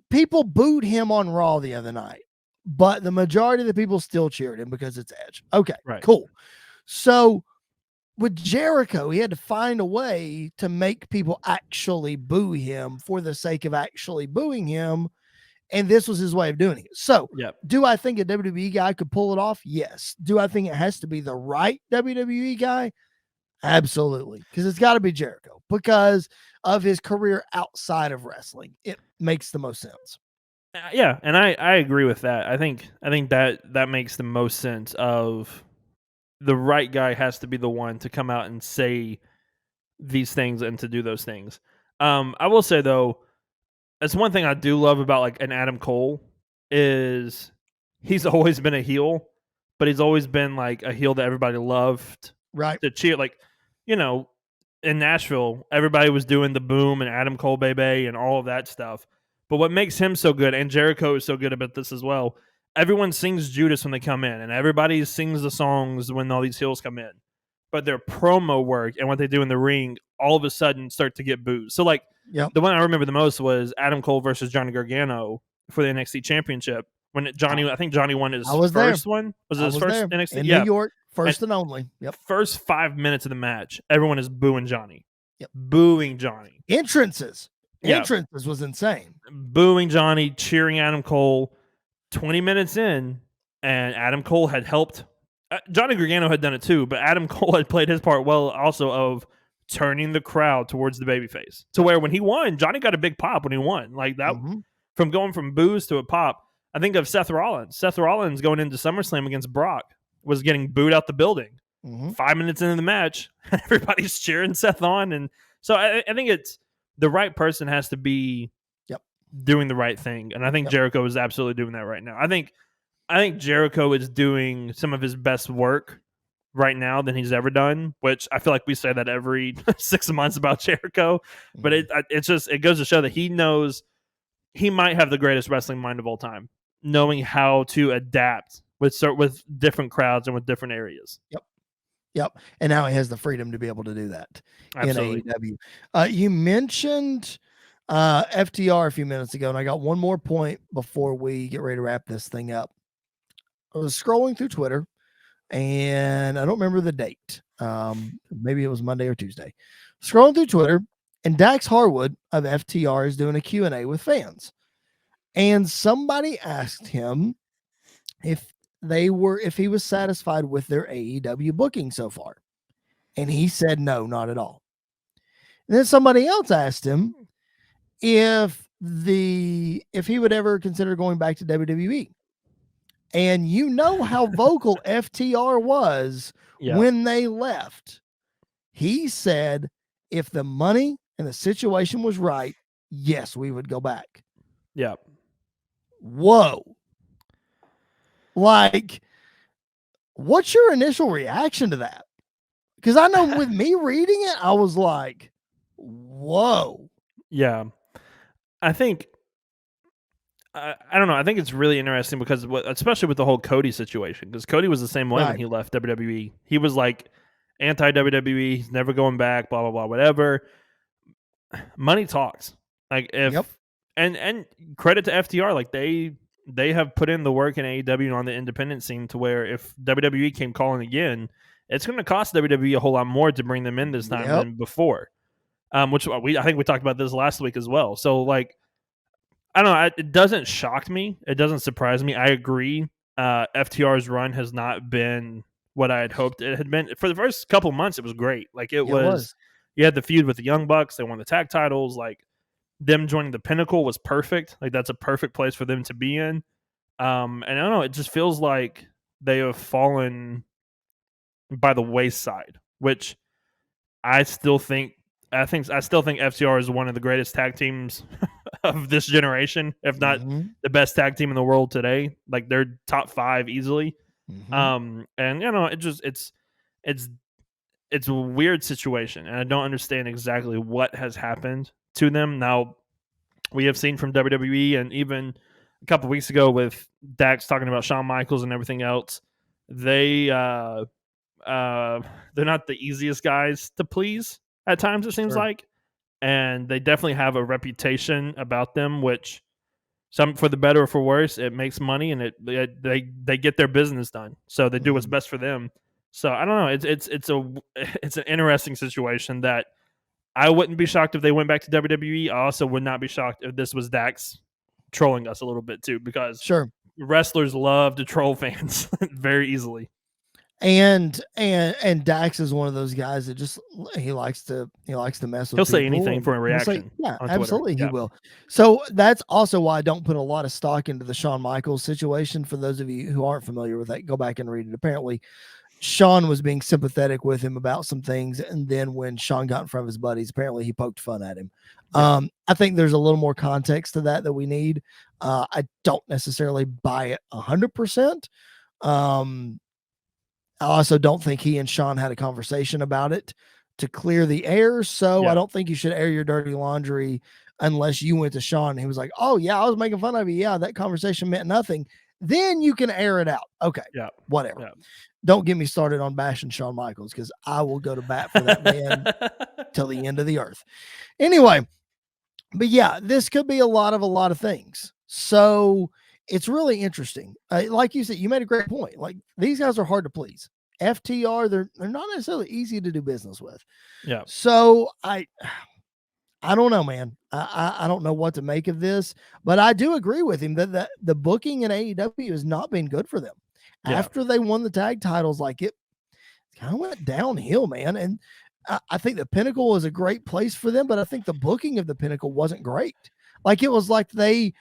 People booed him on Raw the other night, but the majority of the people still cheered him because it's Edge. Okay, right. Cool. So with Jericho, he had to find a way to make people actually boo him for the sake of actually booing him. And this was his way of doing it. So, do I think a WWE guy could pull it off? Yes. Do I think it has to be the right WWE guy? Absolutely. Because it's got to be Jericho because of his career outside of wrestling. It makes the most sense. Yeah, and I agree with that. I think that makes the most sense of the right guy has to be the one to come out and say these things and to do those things. I will say though, that's one thing I do love about like an Adam Cole is he's always been a heel, but he's always been like a heel that everybody loved, right? To cheer, like in Nashville, everybody was doing the boom and Adam Cole baby and all of that stuff. But what makes him so good, and Jericho is so good about this as well, everyone sings Judas when they come in, and everybody sings the songs when all these heels come in. But their promo work and what they do in the ring all of a sudden start to get booed. So like the one I remember the most was Adam Cole versus Johnny Gargano for the NXT Championship. When I think Johnny won his first one. Was it his first NXT? In New York, first and only. Yep. First 5 minutes of the match, everyone is booing Johnny. Yep. Booing Johnny. Entrances was insane. Booing Johnny, cheering Adam Cole. 20 minutes in, and Adam Cole had helped. Johnny Gargano had done it too, but Adam Cole had played his part well also of turning the crowd towards the babyface. To where when he won, Johnny got a big pop when he won. Like that, from going from boos to a pop. I think of Seth Rollins. Seth Rollins going into SummerSlam against Brock was getting booed out the building. 5 minutes into the match, everybody's cheering Seth on. And so I think it's the right person has to be doing the right thing. And I think Jericho is absolutely doing that right now. I think Jericho is doing some of his best work right now than he's ever done, which I feel like we say that every 6 months about Jericho. But it goes to show that he knows he might have the greatest wrestling mind of all time, knowing how to adapt with different crowds and with different areas. Yep. Yep. And now he has the freedom to be able to do that Absolutely. in AEW. You mentioned FTR a few minutes ago, and I got one more point before we get ready to wrap this thing up. I was scrolling through Twitter, and I don't remember the date. Maybe it was Monday or Tuesday. Scrolling through Twitter, and Dax Harwood of FTR is doing a Q&A with fans. And somebody asked him if he was satisfied with their AEW booking so far. And he said no, not at all. And then somebody else asked him if he would ever consider going back to WWE. And you know how vocal FTR was when they left. He said if the money and the situation was right, yes, we would go back. Yeah. Whoa. Like, what's your initial reaction to that? Because I know with me reading it, I was like, whoa. Yeah. I think I don't know. I think it's really interesting because especially with the whole Cody situation, because Cody was the same way when he left WWE. He was like anti WWE, he's never going back, blah blah blah, whatever. Money talks. Like if and credit to FTR, like they have put in the work in AEW and on the independent scene to where if WWE came calling again, it's going to cost WWE a whole lot more to bring them in this time than before. Which I think we talked about this last week as well. So like, I don't know. It doesn't shock me. It doesn't surprise me. I agree. FTR's run has not been what I had hoped it had been. For the first couple months, it was great. Like it was. You had the feud with the Young Bucks. They won the tag titles. Like them joining the Pinnacle was perfect. Like that's a perfect place for them to be in. And I don't know. It just feels like they have fallen by the wayside, which I still think. I still think FTR is one of the greatest tag teams of this generation, if not the best tag team in the world today. Like they're top 5 easily. And you know, it's a weird situation, and I don't understand exactly what has happened to them. Now, we have seen from WWE, and even a couple weeks ago with Dax talking about Shawn Michaels and everything else, they're not the easiest guys to please at times, it seems like. And they definitely have a reputation about them, which some for the better or for worse, it makes money and they get their business done. So they do what's best for them. So I don't know. It's an interesting situation that I wouldn't be shocked if they went back to WWE. I also would not be shocked if this was Dax trolling us a little bit too, because wrestlers love to troll fans very easily. And Dax is one of those guys that just he likes to mess with people. He'll say anything for a reaction. Yeah, absolutely, he will. So that's also why I don't put a lot of stock into the Shawn Michaels situation. For those of you who aren't familiar with that, go back and read it. Apparently, Shawn was being sympathetic with him about some things, and then when Shawn got in front of his buddies, apparently he poked fun at him. I think there's a little more context to that we need. I don't necessarily buy it 100%. I also don't think he and Shawn had a conversation about it to clear the air. So I don't think you should air your dirty laundry unless you went to Shawn and he was like, oh, yeah, I was making fun of you. Yeah, that conversation meant nothing. Then you can air it out. Okay. Yeah. Whatever. Yeah. Don't get me started on bashing Shawn Michaels because I will go to bat for that man till the end of the earth. Anyway, but yeah, this could be a lot of things. So it's really interesting. Like you said, you made a great point. Like these guys are hard to please. FTR, they're not necessarily easy to do business with. Yeah. So I don't know, man. I don't know what to make of this, but I do agree with him that the booking in AEW has not been good for them. Yeah. After they won the tag titles, like it kind of went downhill, man. And I think the Pinnacle was a great place for them, but I think the booking of the Pinnacle wasn't great. Like it was like they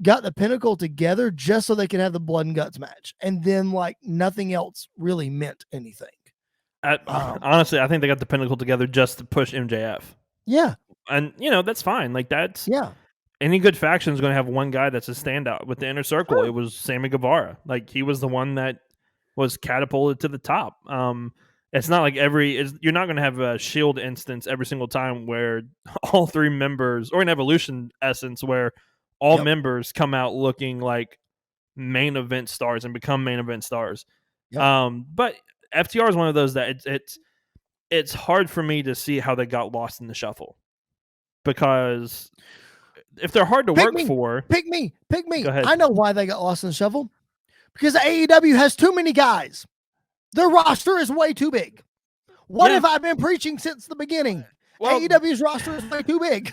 got the Pinnacle together just so they could have the blood and guts match. And then like nothing else really meant anything. Honestly, I think they got the Pinnacle together just to push MJF. Yeah. And you know, that's fine. Like that's any good faction is going to have one guy that's a standout with the Inner Circle. Sure. It was Sammy Guevara. Like he was the one that was catapulted to the top. It's not like you're not going to have a Shield instance every single time where all 3 members, or an Evolution essence where all members come out looking like main event stars and become main event stars. But FTR is one of those that it's hard for me to see how they got lost in the shuffle, because if they're hard to work for, pick me. Go ahead. I know why they got lost in the shuffle, because AEW has too many guys. Their roster is way too big. What have I been preaching since the beginning? Well, AEW's roster is way too big.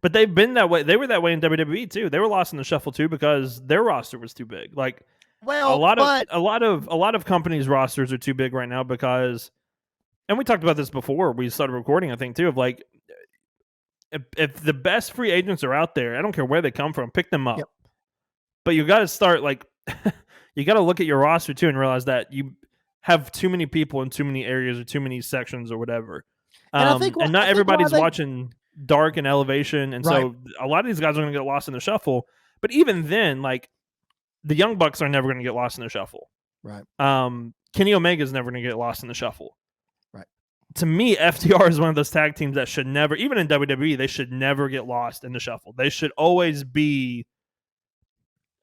But they've been that way. They were that way in WWE too. They were lost in the shuffle too because their roster was too big. Like, a lot of companies' rosters are too big right now because, and we talked about this before we started recording, I think too, of like, if the best free agents are out there, I don't care where they come from, pick them up. Yep. But you got to start like, you got to look at your roster too and realize that you have too many people in too many areas or too many sections or whatever. And not everybody's watching Dark and Elevation, and so a lot of these guys are going to get lost in the shuffle. But even then, like, the Young Bucks are never going to get lost in the shuffle. Right. Kenny Omega is never going to get lost in the shuffle. Right. To me, FTR is one of those tag teams that should never, even in WWE, they should never get lost in the shuffle. They should always be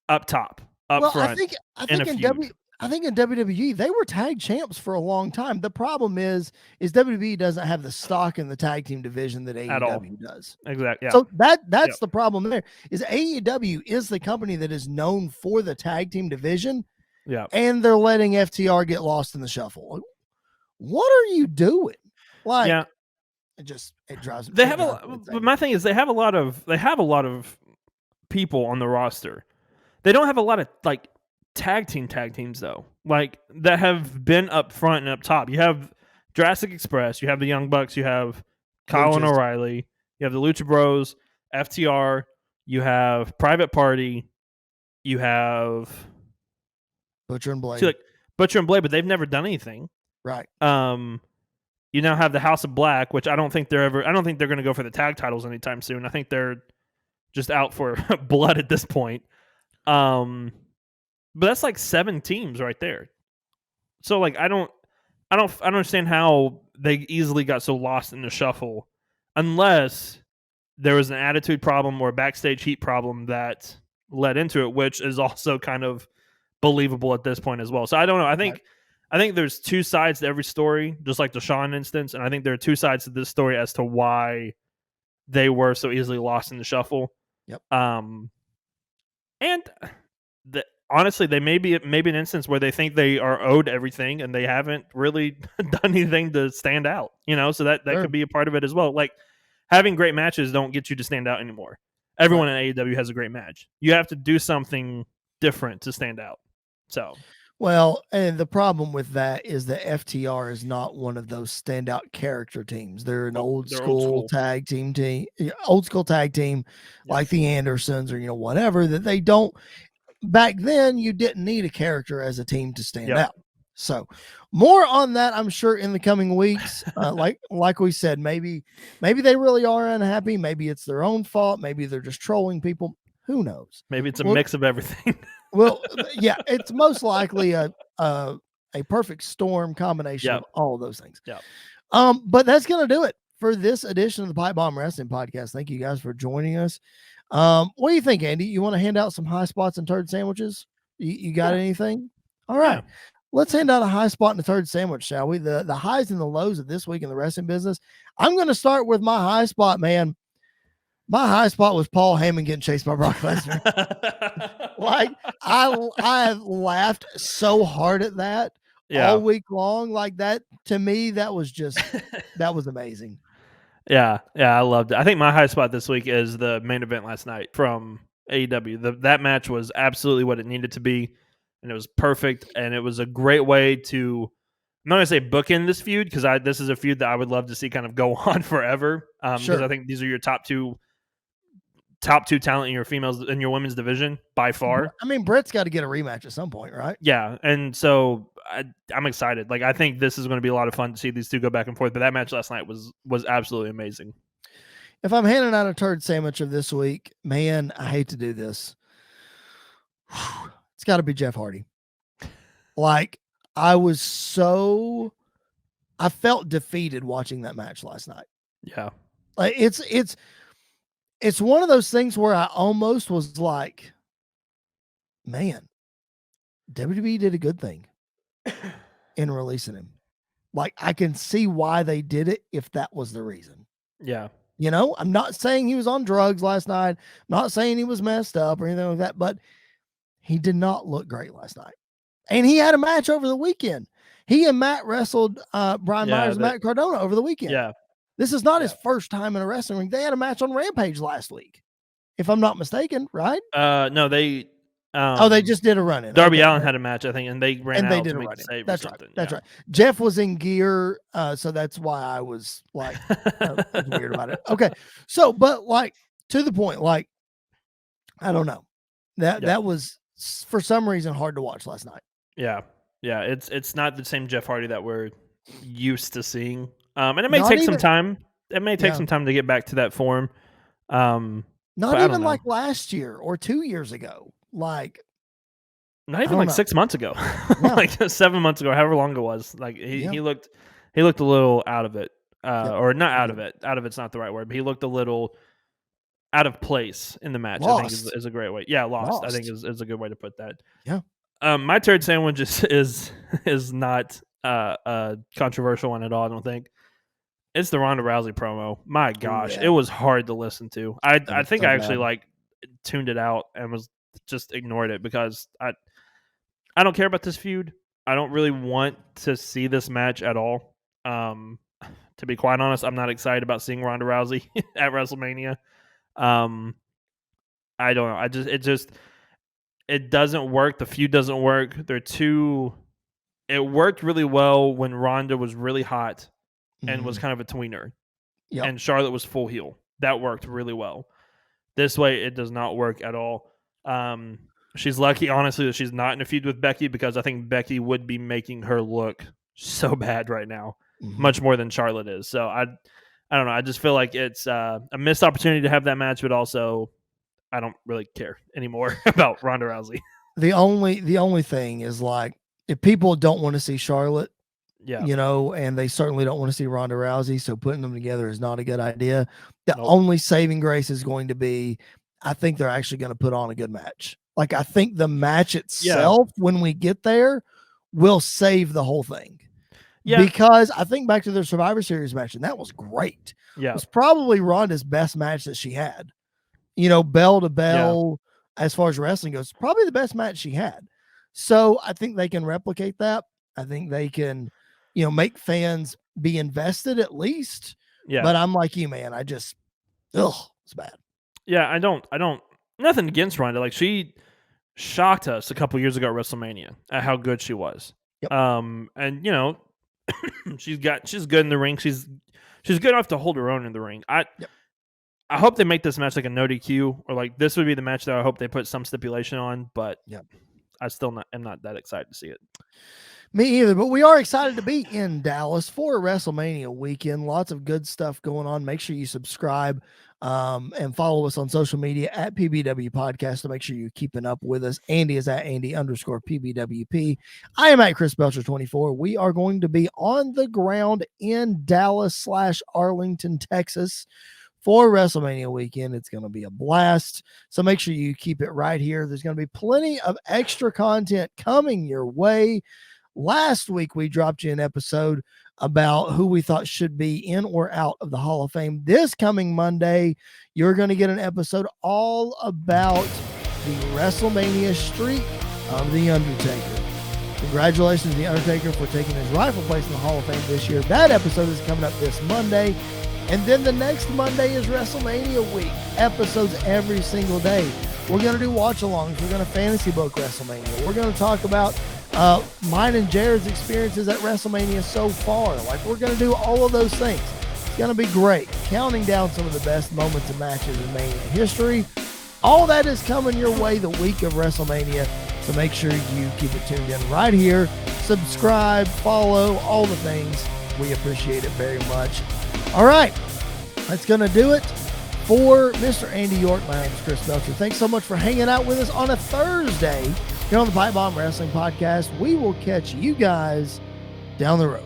up top, front. I think in WWE, they were tag champs for a long time. The problem is WWE doesn't have the stock in the tag team division that AEW does. Exactly. Yeah. So that's the problem there, is AEW is the company that is known for the tag team division. Yeah. And they're letting FTR get lost in the shuffle. What are you doing? Like, yeah. It drives me. They have but my thing is they have a lot of people on the roster. They don't have a lot of like tag teams though, like that have been up front and up top. You have Jurassic Express, you have the Young Bucks, you have Kyle and O'Reilly, you have the Lucha Bros, FTR, you have Private Party, you have Butcher and Blade. But they've never done anything. Right. You now have the House of Black, which I don't think they're going to go for the tag titles anytime soon. I think they're just out for blood at this point. But that's like 7 teams right there. So like I don't understand how they easily got so lost in the shuffle, unless there was an attitude problem or a backstage heat problem that led into it, which is also kind of believable at this point as well. So I don't know. I think there's 2 sides to every story, just like the Shawn instance, and I think there are 2 sides to this story as to why they were so easily lost in the shuffle. Yep. And honestly, they may be an instance where they think they are owed everything and they haven't really done anything to stand out, so that could be a part of it as well. Like, having great matches don't get you to stand out anymore. Everyone in AEW has a great match. You have to do something different to stand out. So, well, and the problem with that is that FTR is not one of those standout character teams. They're an old school tag team, like the Andersons or whatever, that they don't. Back then, you didn't need a character as a team to stand out. So, more on that, I'm sure, in the coming weeks. Like we said, maybe they really are unhappy. Maybe it's their own fault. Maybe they're just trolling people. Who knows? Maybe it's a mix of everything. Well, yeah, it's most likely a perfect storm combination of all of those things. Yeah. But that's gonna do it for this edition of the PipeBomb Wrestling Podcast. Thank you guys for joining us. What do you think, Andy? You want to hand out some high spots and turd sandwiches? You got anything? All right. Yeah. Let's hand out a high spot and a turd sandwich, shall we? The highs and the lows of this week in the wrestling business. I'm going to start with my high spot, man. My high spot was Paul Heyman getting chased by Brock Lesnar. Like, I laughed so hard at that all week long. Like, that, to me, that was amazing. Yeah, I loved it. I think my high spot this week is the main event last night from AEW. That match was absolutely what it needed to be, and it was perfect, and it was a great way to, I'm not going to say bookend this feud, because this is a feud that I would love to see kind of go on forever, because I think these are your top two talent in your females in your women's division by far. I mean, Britt's got to get a rematch at some point, right? Yeah, and so I'm excited. Like, I think this is going to be a lot of fun to see these two go back and forth. But that match last night was absolutely amazing. If I'm handing out a turd sandwich of this week, man, I hate to do this. It's got to be Jeff Hardy. Like, I felt defeated watching that match last night. Yeah, like it's one of those things where I almost was like, man, WWE did a good thing. in releasing him. Like, I can see why they did it if that was the reason. Yeah. You know, I'm not saying he was on drugs last night. I'm not saying he was messed up or anything like that, but he did not look great last night. And he had a match over the weekend. He and Matt wrestled Brian Myers and Matt Cardona over the weekend. Yeah. This is not his first time in a wrestling ring. They had a match on Rampage last week, if I'm not mistaken, right? No, they. They just did a run-in. Darby Allin had a match, I think, and they ran out to make the save. That's or something. Right. That's right. Jeff was in gear, so that's why I was like weird about it. Okay, so but like to the point, like I don't know, that was for some reason hard to watch last night. Yeah, it's not the same Jeff Hardy that we're used to seeing, and it may take some time. It may take some time to get back to that form. Not even like last year or 2 years ago. Like, not even like 6 months ago, like 7 months ago, however long it was. Like he looked a little out of it, or not out of it. Out of it's not the right word, but he looked a little out of place in the match. Lost. I think is a great way. Yeah, lost. I think is a good way to put that. Yeah. My turd sandwich is not a controversial one at all. I don't think. It's the Ronda Rousey promo. My gosh, it was hard to listen to. I think I actually like tuned it out and was just ignored it because I don't care about this feud. I don't really want to see this match at all. To be quite honest, I'm not excited about seeing Ronda Rousey at WrestleMania. I don't know. It doesn't work. The feud doesn't work. It worked really well when Ronda was really hot and was kind of a tweener. Yep. And Charlotte was full heel. That worked really well. This way, it does not work at all. She's lucky, honestly, that she's not in a feud with Becky because I think Becky would be making her look so bad right now, much more than Charlotte is. So I don't know. I just feel like it's a missed opportunity to have that match, but also I don't really care anymore about Ronda Rousey. The only thing is, like, if people don't want to see Charlotte, you know, and they certainly don't want to see Ronda Rousey, so putting them together is not a good idea. The only saving grace is going to be, I think they're actually going to put on a good match. Like, I think the match itself, when we get there, will save the whole thing. Yeah. Because I think back to their Survivor Series match, and that was great. Yeah. It was probably Ronda's best match that she had. You know, bell to bell, as far as wrestling goes, probably the best match she had. So I think they can replicate that. I think they can, you know, make fans be invested at least. Yeah. But I'm like you, man. I just, it's bad. Yeah, I don't, nothing against Ronda. Like, she shocked us a couple years ago at WrestleMania at how good she was. Yep. And you know, she's good in the ring. She's good enough to hold her own in the ring. I hope they make this match like a no DQ, or like this would be the match that I hope they put some stipulation on, but I still am not that excited to see it. Me either, but we are excited to be in Dallas for WrestleMania weekend. Lots of good stuff going on. Make sure you subscribe and follow us on social media at PBW Podcast to make sure you're keeping up with us. Andy is at Andy_PBWP. I am at Chris Belcher 24. We are going to be on the ground in Dallas/Arlington, Texas for WrestleMania weekend. It's going to be a blast. So make sure you keep it right here. There's going to be plenty of extra content coming your way. Last week, we dropped you an episode about who we thought should be in or out of the Hall of Fame. This coming Monday, you're going to get an episode all about the WrestleMania streak of The Undertaker. Congratulations to The Undertaker for taking his rightful place in the Hall of Fame this year. That episode is coming up this Monday. And then the next Monday is WrestleMania week. Episodes every single day. We're going to do watch-alongs. We're going to fantasy book WrestleMania. We're going to talk about mine and Jared's experiences at WrestleMania so far. Like, we're going to do all of those things. It's going to be great. Counting down some of the best moments and matches in Mania history. All that is coming your way the week of WrestleMania. So make sure you keep it tuned in right here. Subscribe, follow, all the things. We appreciate it very much. All right, that's going to do it for Mr. Andy York. My name is Chris Belcher. Thanks so much for hanging out with us on a Thursday here on the PipeBomb Wrestling Podcast. We will catch you guys down the road.